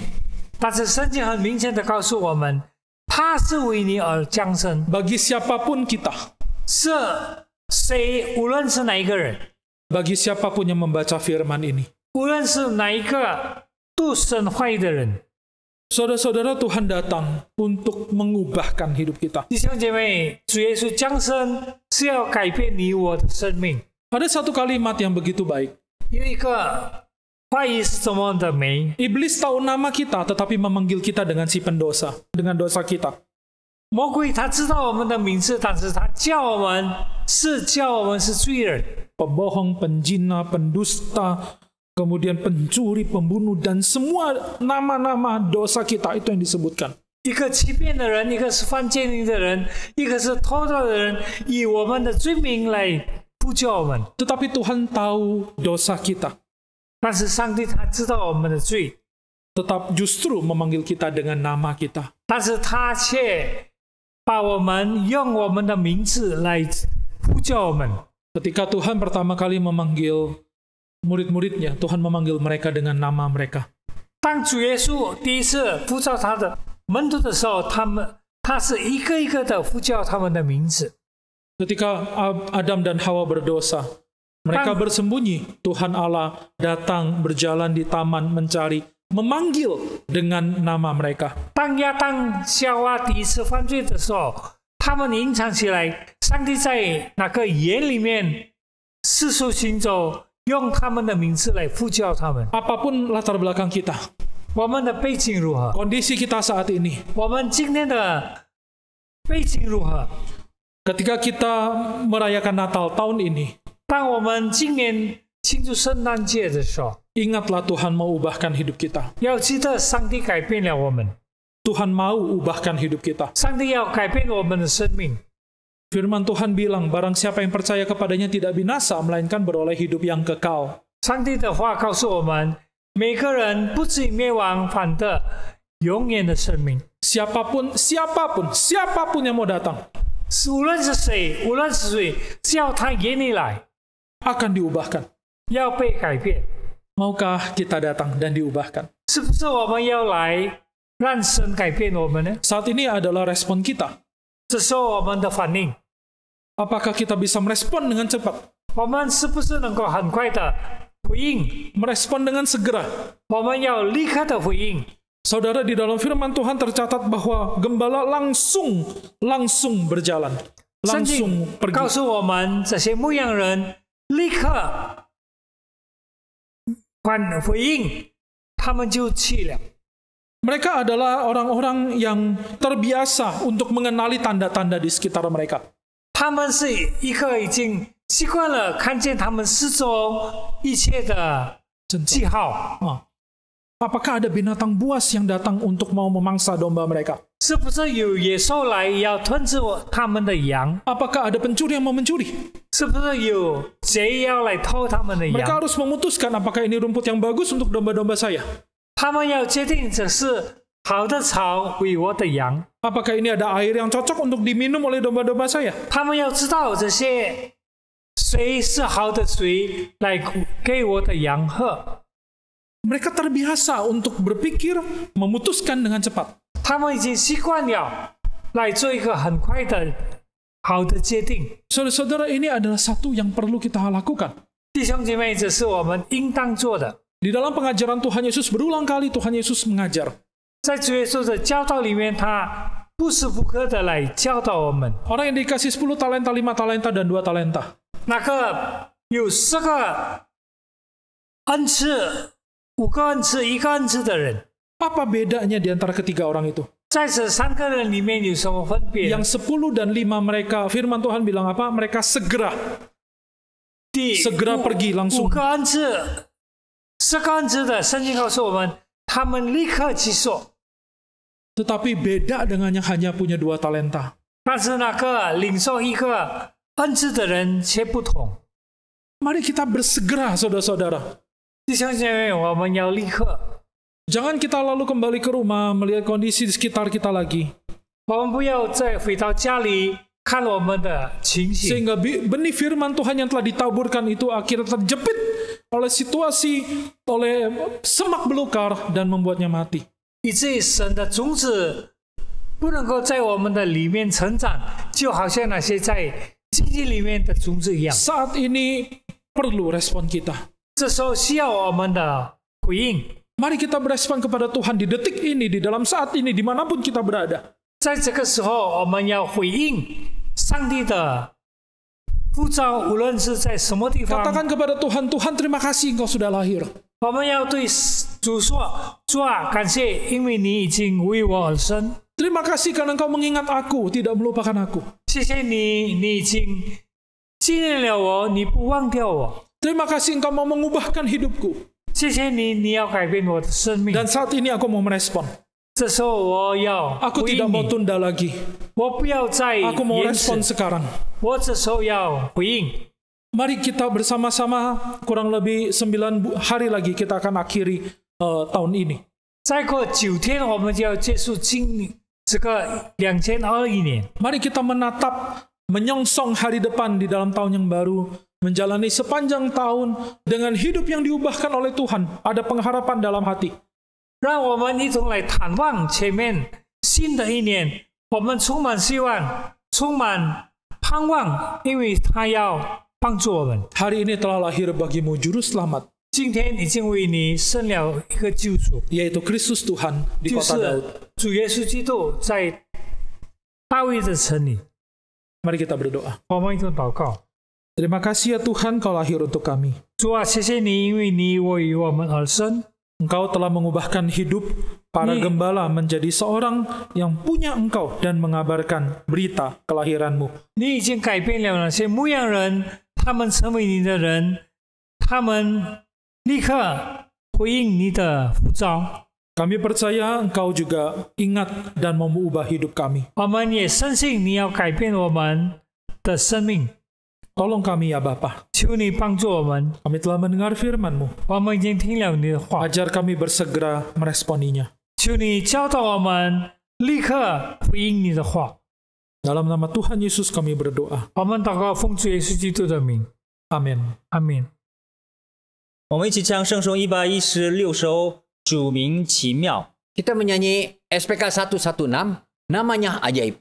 但是圣经很明显的告诉我们，他是为你而降生， Bagi siapapun kita, 是谁，无论是哪一个人， bagi siapapun yang membaca firman ini. 无论是哪一个读神话语的人， Saudara-saudara, Tuhan datang untuk mengubahkan hidup kita. 弟兄姐妹，主耶稣降生是要改变你我的生命。 Ada satu kalimat yang begitu baik. 有一个话语是这么的美， Iblis tahu nama kita, tetapi memanggil kita dengan si pendosa, dengan dosa kita. 魔鬼他知道我们的名字，但是他叫我们是罪人。 Pembohong, penjina, pendusta, kemudian pencuri, pembunuh, dan semua nama-nama dosa kita itu yang disebutkan. 一个欺骗的人，一个是犯奸淫的人，一个是偷盗的人，以我们的罪名来呼叫我们。 Tetapi Tuhan tahu dosa kita, 但是上帝他知道我们的罪， tetap justru memanggil kita dengan nama kita. 但是他却把我们用我们的名字来呼叫我们。 Ketika Tuhan pertama kali memanggil murid-muridnya, Tuhan memanggil mereka dengan nama mereka. 当主耶稣第一次呼召他的门徒的时候，他是一个一个的呼叫他们的名字。 Ketika Adam dan Hawa berdosa, mereka bersembunyi. Tuhan Allah datang berjalan di taman mencari, memanggil dengan nama mereka. 当亚当夏娃第一次犯罪的时候，他们隐藏起来，上帝在那个园里面四处行走，用他们的名字来呼叫他们。 Apapun latar belakang kita, 我们的背景如何？ kondisi kita saat ini, 我们今天的背景如何？ ketika kita merayakan Natal tahun ini, 当我们今年庆祝圣诞节的时候， ingatlah Tuhan mau ubahkan hidup kita. 要记得上帝改变了我们， Tuhan mau ubahkan hidup kita. 上帝要改变我们的生命。 Firman Tuhan bilang, barang siapa yang percaya kepadanya tidak binasa, melainkan beroleh hidup yang kekal. 上帝的话告诉我们，每个人不至于灭亡，反得永远的生命。 Siapapun yang mau datang, 无论是谁，无论是谁，只要他眼里来， akan diubahkan. 要被改变。 Maukah kita datang dan diubahkan? 是不是我们要来让神改变我们呢？ Saat ini adalah respon kita. 这是我们的反应。 Apakah kita bisa merespon dengan cepat? 我们是不是能够很快的回应？ Merespon dengan segera. 我们要立刻的回应。 Saudara, di dalam firman Tuhan tercatat bahwa gembala langsung berjalan. 圣 Langsung 经 pergi. 告诉我们，这些牧羊人立刻回应，他们就去了。 Mereka adalah orang-orang yang terbiasa untuk mengenali tanda-tanda di sekitar mereka. 他们是一个已经习惯了看见他们四周一切的记号。 Apakah ada binatang buas yang datang untuk mau memangsa domba mereka? 是不是有野兽来要吞吃他们的羊？ Apakah ada pencuri yang mau mencuri? 是不是有贼要来偷他们的 Mereka 羊， harus memutuskan apakah ini rumput yang bagus untuk domba-domba saya. 他们要决定这是好的草为我的羊， Apakah ini ada air yang cocok untuk diminum oleh domba-domba saya? 他们要知道这些水是好的水来给我的羊喝。 Mereka terbiasa untuk berpikir, memutuskan dengan cepat. 他们已经习惯了来做一个很快的好的决定。 Saudara-saudara, ini adalah satu yang perlu kita lakukan. 弟兄姐妹，这是我们应当做的。 Di dalam pengajaran Tuhan Yesus, berulang kali Tuhan Yesus mengajar. 在主耶稣的教导里面，他不时不刻的来教导我们。 Orang yang dikasih 10 talenta, 5 talenta, dan 2 talenta. 那个有10个恩赐、5个恩赐、1个恩赐的人， Apa bedanya di antara ketiga orang itu? 在这3个人里面有什么分别？ Yang 10 dan 5 mereka, firman Tuhan bilang apa? Mereka segera 第 pergi 5 langsung. 个恩赐、10个恩赐的，圣经告诉我们，他们立刻去做。 Tetapi beda dengan yang hanya punya 2 talenta. 但是那个领受1个恩赐的人却不同。 Mari kita bersegera, saudara-saudara. 弟兄姐妹，我们要立刻， Jangan kita lalu kembali ke rumah, melihat kondisi di sekitar kita lagi. 我们不要再回到家里看我们的情形， Sehingga benih firman Tuhan yang telah ditaburkan itu akhirnya terjepit oleh situasi, oleh semak belukar, dan membuatnya mati. 以至于神的种子不能够在我们的里面成长，就好像那些在经济里面的种子一样。 Saat ini perlu respon kita. 这时候需要我们的回应。 Mari kita berespon kepada Tuhan di detik ini, di dalam saat ini, dimanapun kita berada. 在这个时候，我们要回应上帝的呼召，无论是在什么地方， Katakan kepada Tuhan, Tuhan terima kasih engkau sudah lahir. 我们要对主说：“主啊，感谢，因为你已经为我而生。 Terima kasih karena engkau mengingat aku, tidak melupakan aku. 谢谢你，你已经纪念了我，你不忘掉我。 Terima kasih engkau mau mengubahkan hidupku. 谢谢你，你要改变我的生命。 Dan saat ini aku mau merespon. 这时候我要 Aku 回 tidak 应 mau 你， tunda lagi. 我不要再 Aku mau 延 respon 迟， sekarang. 我这时候要回应。 Mari kita bersama-sama kurang lebih 9 hari lagi kita akan akhiri tahun ini. 再过9天，我们就要结束这个2021年。 Mari kita menatap, menyongsong hari depan di dalam tahun yang baru, menjalani sepanjang tahun dengan hidup yang diubahkan oleh Tuhan. Ada pengharapan dalam hati. 让我们一同来探望前面新的一年，我们充满希望，充满盼望，因为他要帮助我们。 Hari ini telah lahir bagimu juru selamat, 今天已经为你生了一个救主， yaitu Kristus Tuhan di 就 kota 是 Daud. 主耶稣基督在大卫的城里。 Mari kita berdoa. 我们一同祷告。 Terima kasih ya Tuhan, kau lahir untuk kami. 主啊，谢谢你，因为你为我们而生。 Engkau telah mengubahkan hidup para gembala menjadi seorang yang punya Engkau dan mengabarkan berita kelahiranmu. 你已经改变了那些牧羊人，他们成为你的人，他们立刻回应你的呼召。 Kami percaya Engkau juga ingat dan mau mengubah hidup kami. 我们也深信你要改变我们的生命， Tolong kami ya Bapa. 求你帮助我们。 Kami telah mendengar firman-Mu. 我们已经听了你的话， Ajar kami bersegera meresponinya. 求你教导我们立刻回应你的话。 Dalam nama Tuhan Yesus kami berdoa. 我们祷告，奉主耶稣基督的名， Amin. 阿门。我们一起唱圣颂116首，主名奇妙。 Kita menyanyi SPK 116, namanya ajaib.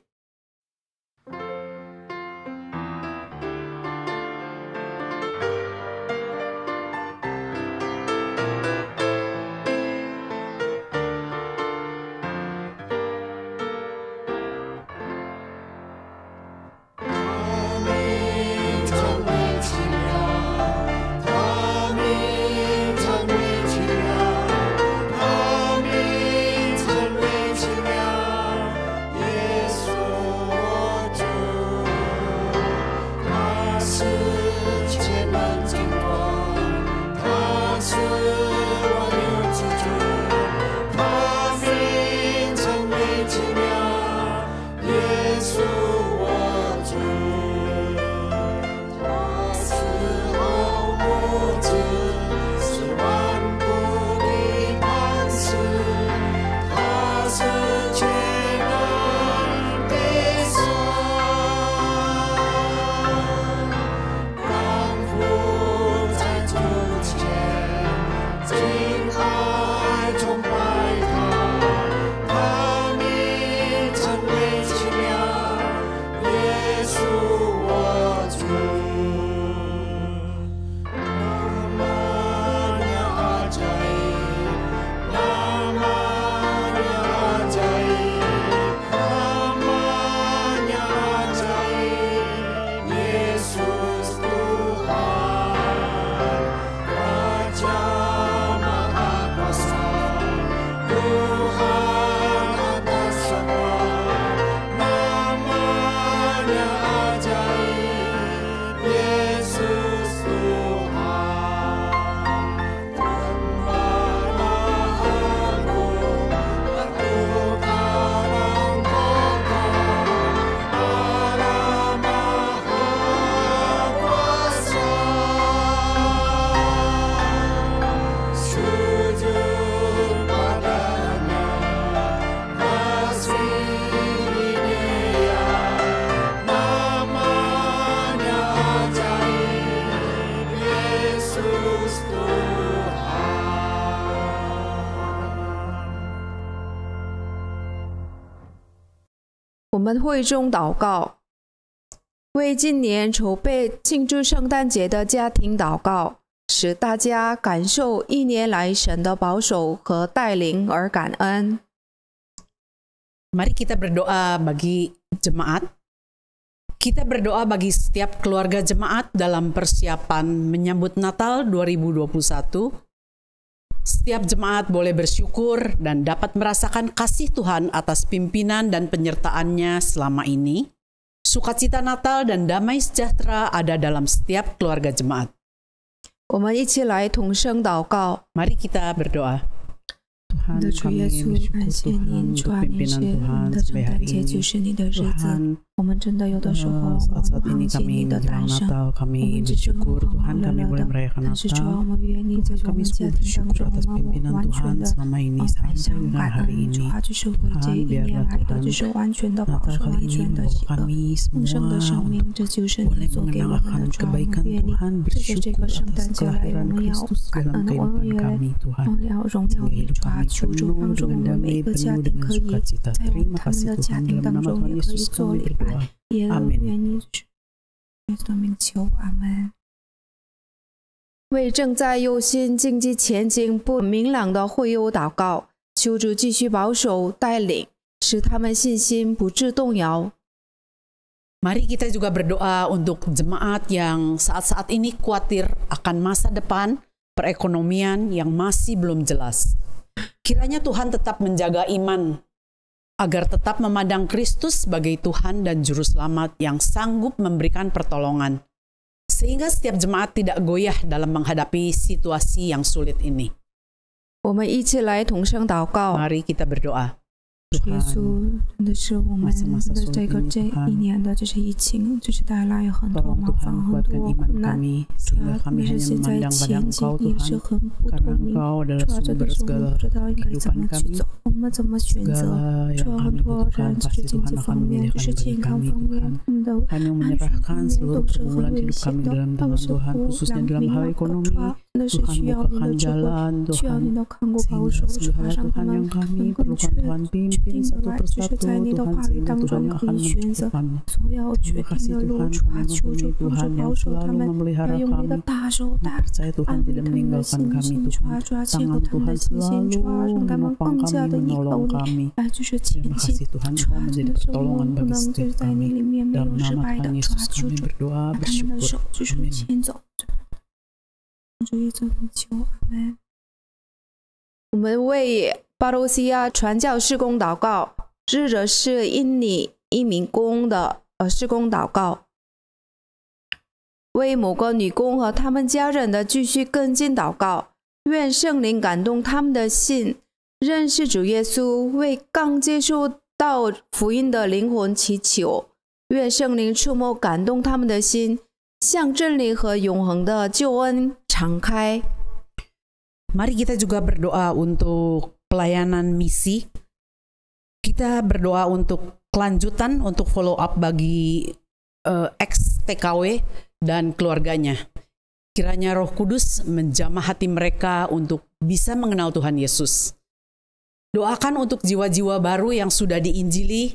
我们会中祷告，为今年筹备庆祝圣诞节的家庭祷告，使大家感受1年来神的保守和带领而感恩。 Mari kita berdoa bagi jemaat. Kita berdoa bagi setiap keluarga jemaat dalam persiapan menyambut Natal 2021. Setiap jemaat boleh bersyukur dan dapat merasakan kasih Tuhan atas pimpinan dan penyertaannya selama ini. Sukacita Natal dan damai sejahtera ada dalam setiap keluarga jemaat. 我们一起来同声祷告。 Mari kita berdoa. Tuhan, 的主耶稣，感谢您，主啊，您是我们的圣诞节，就是你的日子。我们真的有的时候，我们忘记你的诞生，我们只是很欢乐的。但是主啊，我们愿意在我们家庭当中，我们完全的摆上感恩。主啊，就是为这1年来的，就是完全的保守，完全的喜乐，丰盛的生命，这就是你所给我们的。主啊，我们愿意借着这个圣诞节来，我们要感恩，我们要荣耀你，主啊，求主帮助我们每个家庭可以在他们的家庭当中也可以做礼拜。 也愿意耶稣的名求，阿门。为正在忧心经济前景不明朗的会友祷告，求主继续保守带领，使他们信心不致动摇。 Mari kita juga berdoa untuk jemaat yang saat-saat ini khawatir akan masa depan perekonomian yang masih belum jelas. Kiranya Tuhan tetap menjaga iman, agar tetap memandang Kristus sebagai Tuhan dan Juru Selamat yang sanggup memberikan pertolongan, sehingga setiap jemaat tidak goyah dalam menghadapi situasi yang sulit ini. 我们一起来同声祷告。 Mari kita berdoa. 耶稣，真的是我们的这1年的这些疫情，就是带来很多麻烦、很多困难。主啊，特别是现在前景也是很不透明。主啊，这个时候我们不知道应该怎么去走，我们怎么选择？主啊，很多人就是经济方面，就是健康方面，他们的安全方面都是很危险的，都是不良明了。主啊，真的是需要你的智慧，需要你的看顾保守，主啊，让他们能够确定的来，就是在你的话语当中可以选择所要决定的路。主啊，求主帮助保守他们，要用你的大手大安慰他们的信心。主啊，坚固他们的信心。主啊，让他们更加的依靠你，来就是前进。主啊，真的是我们不能就是在你里面没有失败的。主啊，求主把他们的手就是牵走。主耶稣求，阿门。我们为巴罗西亚传教事工祷告，日的是印尼移民工的事工祷告，为某个女工和他们家人的继续跟进祷告，愿圣灵感动他们的心，认识主耶稣，为刚接受到福音的灵魂祈求，愿圣灵触摸感动他们的心，向真理和永恒的救恩敞开。 Mari kita juga berdoa untuk pelayanan misi. Kita berdoa untuk kelanjutan, untuk follow up bagi ex-TKW dan keluarganya. Kiranya Roh Kudus menjamah hati mereka untuk bisa mengenal Tuhan Yesus. Doakan untuk jiwa-jiwa baru yang sudah diinjili.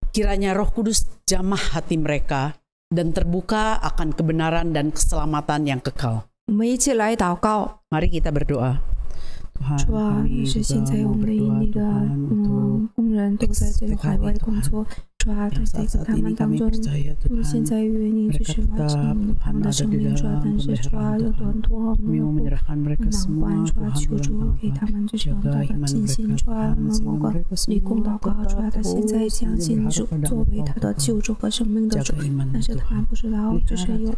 Kiranya Roh Kudus jamah hati mereka dan terbuka akan kebenaran dan keselamatan yang kekal. 我们一起来祷告。 Mari kita berdoa. 主啊，是现在我们的印尼的工人都在这个海外工作。主啊，在这个他们当中，现在愿意就是完成他们的生命。主啊，但是主啊，有很多没有不难关。主啊，求主给他们就是很多的信心。主啊，我们某个理工祷告，主啊，他现在相信主作为他的救主和生命的主，但是他不知道就是有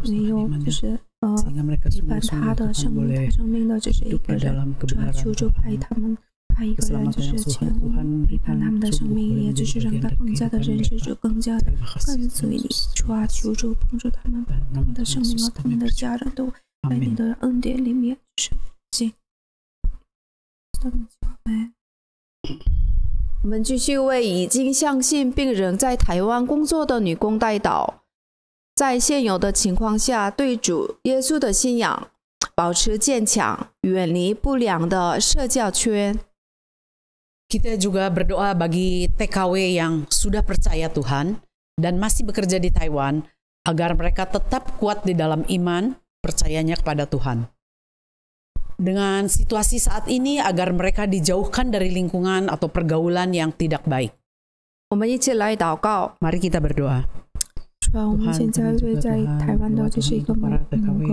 没有就是陪伴他的生命的这是一个人。主啊，求主派他们。 派一个人就是前往陪伴他们的生命，也就是让他更加的认识主，更加的跟随你。主啊，求主帮助他们的生命和他们的家人都在你的恩典里面是行。我们继续为已经相信并仍在台湾工作的女工代祷，在现有的情况下，对主耶稣的信仰保持坚强，远离不良的社交圈。Kita juga berdoa bagi TKW yang sudah percaya Tuhan dan masih bekerja di Taiwan, agar mereka tetap kuat di dalam iman, percayanya kepada Tuhan. Dengan situasi saat ini, agar mereka dijauhkan dari lingkungan atau pergaulan yang tidak baik. 我们一起来祷告。 Mari kita berdoa. 主啊，我们现在为在台湾的这是一个某个女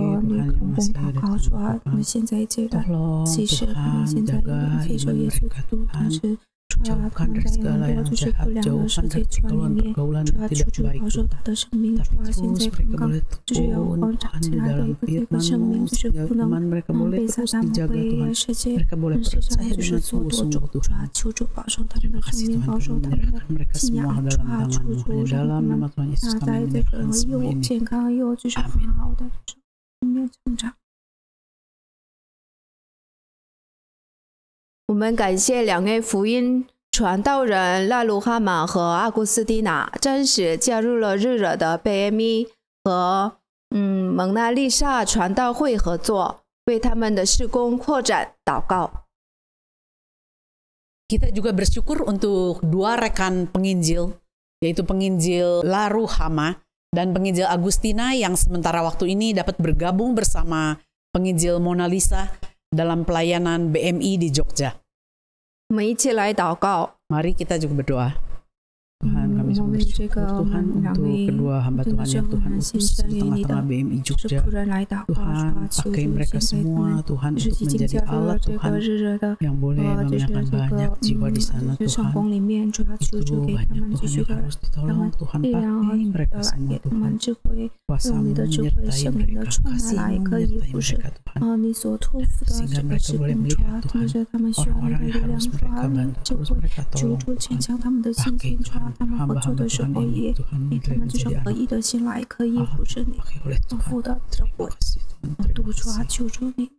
童工祷告，主啊，我们现在一切的其实他们现在非受耶稣基督，同时主啊，他们在很多就是不良的世界圈里面，主啊，求主保守他的生命，主啊，现在刚刚就是要长起来的一个生命，就是不能被撒旦魔鬼世界世上就是所夺走，主啊，求主保守他们的生命，保守他们的信仰，主啊，求主让他们在这个又健康又就是很好的生命成长。 我们感谢两位福音传道人拉鲁哈玛和阿古斯蒂娜，真实加入了日惹的贝埃米和蒙娜丽莎传道会合作，为他们的事工扩展祷告。 Kita juga bersyukur untuk dua rekan penginjil, yaitu penginjil Laruhama dan penginjil Agustina yang sementara waktu ini dapat bergabung bersama penginjil Mona Lisa dalam pelayanan BMI di Jogja. 我们一起来祷告。 Mari kita juga berdoa. Tuhan, kami semua bersyukur Tuhan untuk kedua hamba Tuhan yang Tuhan utus di tengah-tengah BMI Jogja. Tuhan, pakai mereka semua Tuhan untuk menjadi alat Tuhan yang boleh memenangkan banyak jiwa di sana Tuhan. Itu banyak Tuhan yang harus ditolong. Tuhan, pakai mereka semua Tuhan. Kuasa-Mu menyertai mereka, kasih-Mu menyertai mereka Tuhan. Sehingga mereka boleh melihat Tuhan orang-orang yang harus mereka bantu, harus mereka tolong Tuhan. Pakai Tuhan. 他们合作的时候也给他们这种合一的心来，可以服侍你，父的智慧，督主啊，求主你，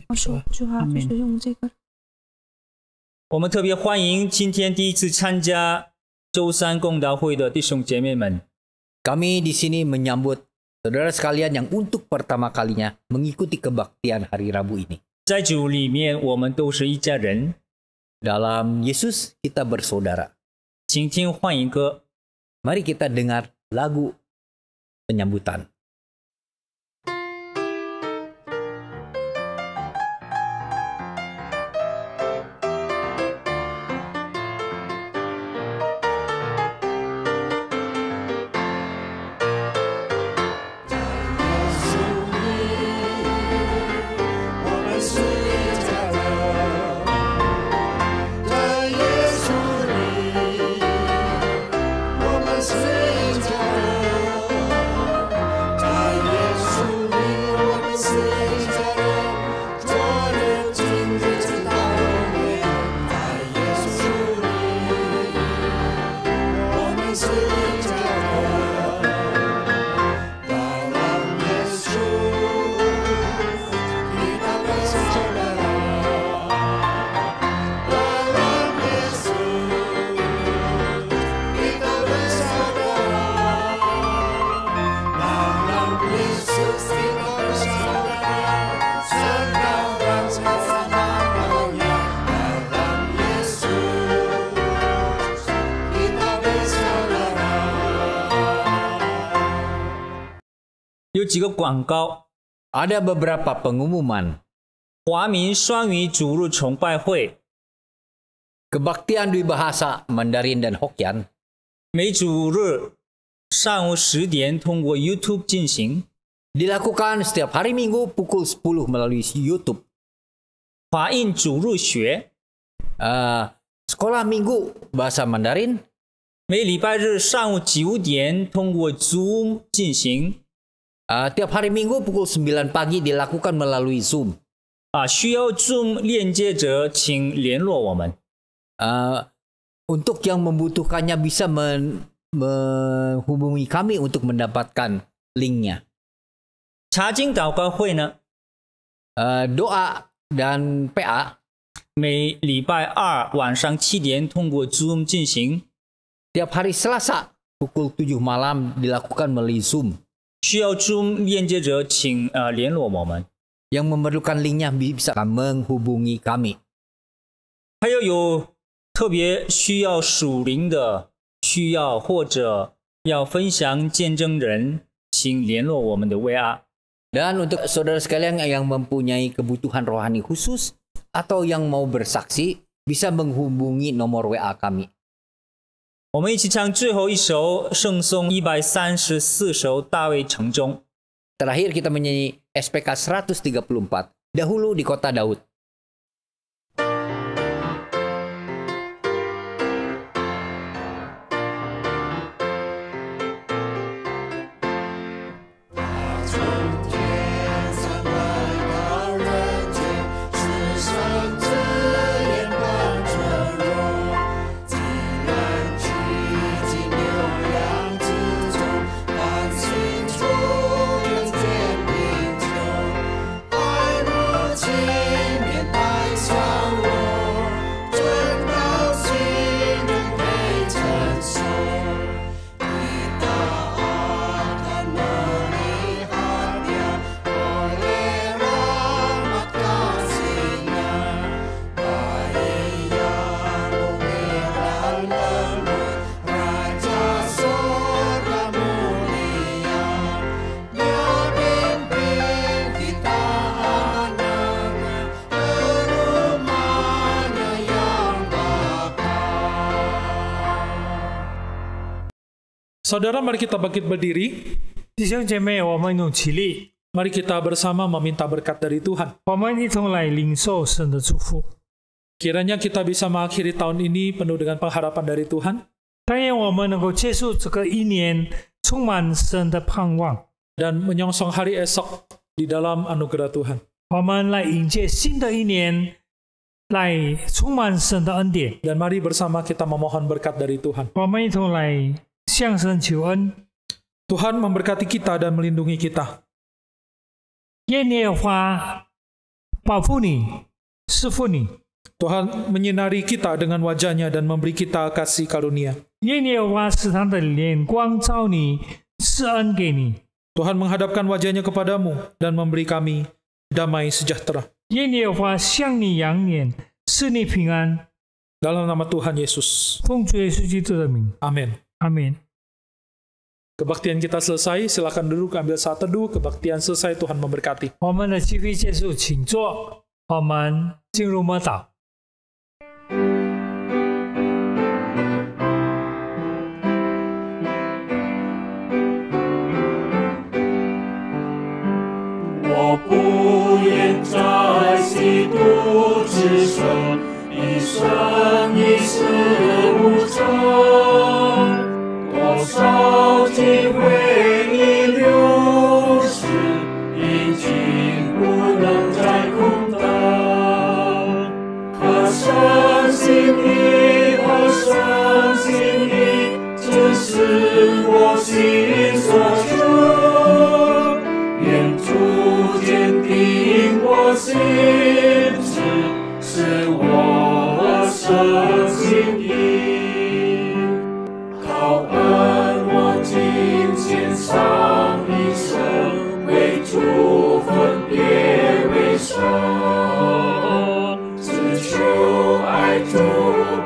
我说主啊，就是用这个。我们特别欢迎今天第一次参加周三共祷会的弟兄姐妹们。 Kami di sini menyambut saudara sekalian yang untuk pertama kalinya mengikuti kebaktian hari Rabu ini. 在主里面，我们都是一家人。 Dalam Yesus kita bersaudara. 请听欢迎歌。 Mari kita dengar lagu penyambutan.有几个广告。 Ada beberapa pengumuman. 华民双语主日崇拜会 Kebaktian dua bahasa Mandarin dan Hokkien 每主日上午10点通过 YouTube 进行。 dilakukan setiap hari Minggu pukul 10 melalui YouTube. 华印主日学 Sekolah Minggu Bahasa Mandarin 每礼拜日上午9点通过 Zoom 进行。 tiap hari Minggu pukul 9 pagi dilakukan melalui Zoom. 需要 Zoom 链接者请联络我们。 Untuk yang membutuhkannya bisa menghubungi kami untuk mendapatkan linknya. 查经祷告会呢 Doa dan PA 每礼拜二晚上7点通过 Zoom 进行。 tiap hari Selasa pukul 7 malam dilakukan melalui Zoom. 需要 Zoom 链接者请联络我们。 Yang memerlukan linknya bisa menghubungi kami. 还有特别需要属灵的需要，或者要分享见证人，请联络我们的 WA。 Dan untuk saudara sekalian yang mempunyai kebutuhan rohani khusus atau yang mau bersaksi, bisa menghubungi nomor WA kami. 我们一起唱最后一首圣颂134首大卫城中。 Terakhir kita menyanyi SPK 134, dahulu di kota Daud. Saudara, mari kita bangkit berdiri. 弟兄姐妹，我们一同起立， Mari kita bersama meminta berkat dari Tuhan. 我们一同来领受神的祝福。 Kiranya kita bisa mengakhiri tahun ini penuh dengan pengharapan dari Tuhan. 但愿我们能够结束这个一年，充满神的盼望， Dan menyongsong hari esok di dalam anugerah Tuhan. 我们来迎接新的一年，来充满神的恩典。 Dan mari bersama kita memohon berkat dari Tuhan. 我们一同来向神求恩。 Tuhan memberkati kita dan melindungi kita. 愿耶和华保护你，赐福你。 Tuhan menyinari kita dengan wajahnya dan memberi kita kasih karunia. 愿耶和华使他的脸光照你，赐恩给你。 Tuhan menghadapkan wajahnya kepadamu dan memberi kami damai sejahtera. 愿耶和华向你仰脸，赐你平安。 Dalam nama Tuhan Yesus. 奉主耶稣基督的名， Amin. 阿门。 Kebaktian kita selesai, silakan duduk ambil saat teduh. Kebaktian selesai, Tuhan memberkati. 我们的聚会结束，请坐。我们进入默祷。我不愿在基督之上，一生一世无常。多少机会已流逝，已经不能再空荡。可相信你，可相信你，这是我心所求。愿主坚定我心志，使我相信你。靠恩我今献上一生，为主分别为圣，只求爱主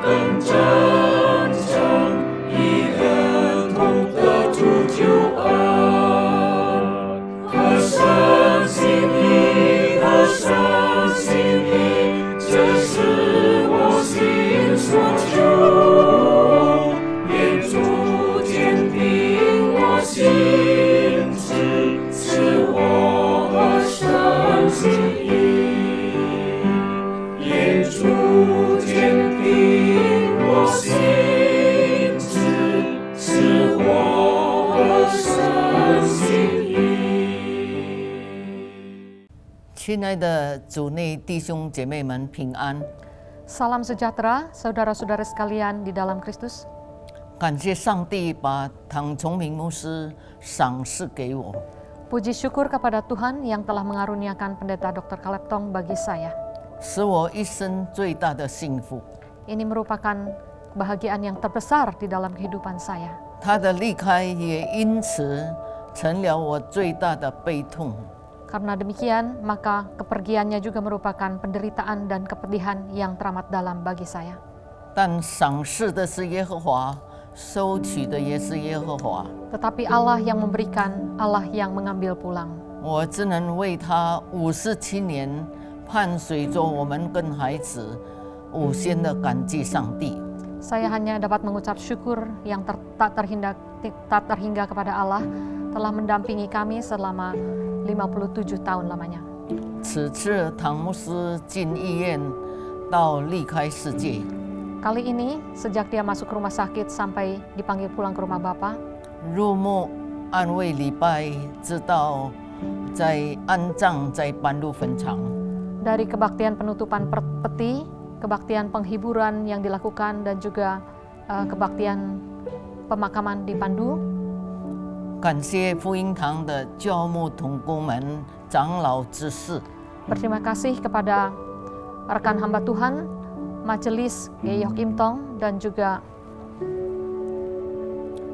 更真诚，一人同得主救恩。可相信你，可相信你，这是我心所求。愿主坚定我心志，使我相信你。愿主坚定我心志，使我相信你。亲爱的主内弟兄姐妹们平安， Salam sejahtera, saudara-saudara sekalian di dalam Kristus. 感谢上帝把唐崇明牧师赏赐给我， Puji syukur kepada Tuhan yang telah mengaruniakan pendeta Dr. Caleb Tong bagi saya. 使我一生最大的幸福。 Ini merupakan kebahagiaan yang terbesar di dalam kehidupan saya. 他的离开也因此成了我最大的悲痛。Karena demikian, maka kepergiannya juga merupakan penderitaan dan kepedihan yang teramat dalam bagi saya. 但赏赐的是耶和华，收取的也是耶和华。 Tetapi Allah yang memberikan, Allah yang mengambil pulang. 我只能为他57年伴随着我们跟孩子，无限的感激上帝。 Saya hanya dapat mengucap syukur yang tak terhingga kepada Allah telah mendampingi kami selama 57 tahun lamanya. 此次唐牧师进医院到离开世界， Kali ini, sejak dia masuk rumah sakit sampai dipanggil pulang ke rumah Bapa, 入墓安慰礼拜，直到在安葬，再搬入坟场。 dari kebaktian penutupan peti, kebaktian penghiburan yang dilakukan, dan juga kebaktian pemakaman di Pandu. 感谢福音堂的教牧同工们、长老执事， Berterima kasih kepada rekan hamba Tuhan, Majelis Geyok Im Tong, dan juga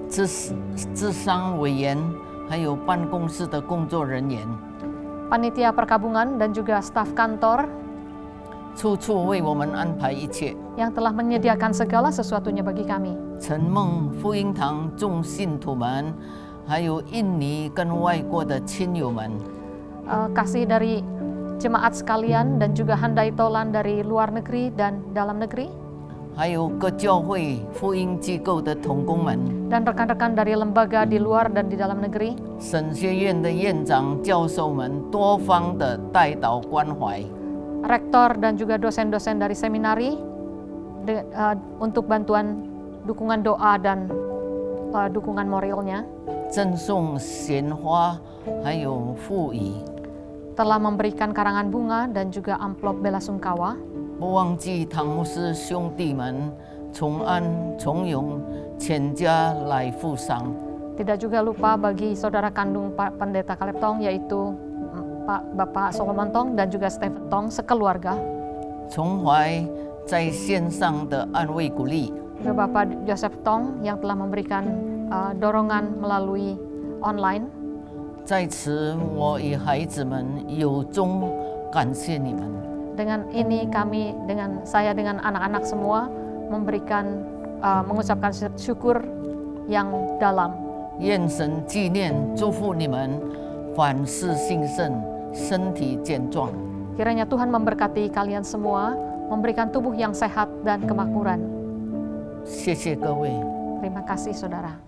治商委员，还有办公室的工作人员， panitia perkabungan dan juga staf kantor 处处为我们安排一切。 yang telah menyediakan segala sesuatunya bagi kami. 陈梦福音堂众信徒们，还有印尼跟外国的亲友们， Kasih dari jemaat sekalian dan juga handai tolan dari luar negeri dan dalam negeri, 还有各教会福音机构的同工们， dan rekan-rekan dari lembaga di luar dan di dalam negeri, 神学院的院长、教授们多方的带导关怀， rektor dan juga dosen-dosen dari seminari untuk bantuan dukungan doa dan dukungan moralnya, 赠送鲜花，还有赋予。 telah memberikan karangan bunga dan juga amplop bela sungkawa. 不忘记唐牧师兄弟们从安、从永全家来负伤。 Tidak juga lupa bagi saudara kandung Pak Pendeta Caleb Tong, yaitu Bapak Solomon Tong dan juga Stephen Tong sekeluarga. 从怀在线上的安慰鼓励， Juga Bapak Joseph Tong yang telah memberikan dorongan melalui online. 在此我与孩子们由衷感谢你们。 Dengan ini saya dengan anak-anak semua mengucapkan syukur yang dalam. 愿神纪念祝福你们，凡事兴盛，身体健壮。 Kiranya Tuhan memberkati kalian semua, memberikan tubuh yang sehat dan kemakmuran. 谢谢各位。 Terima kasih saudara.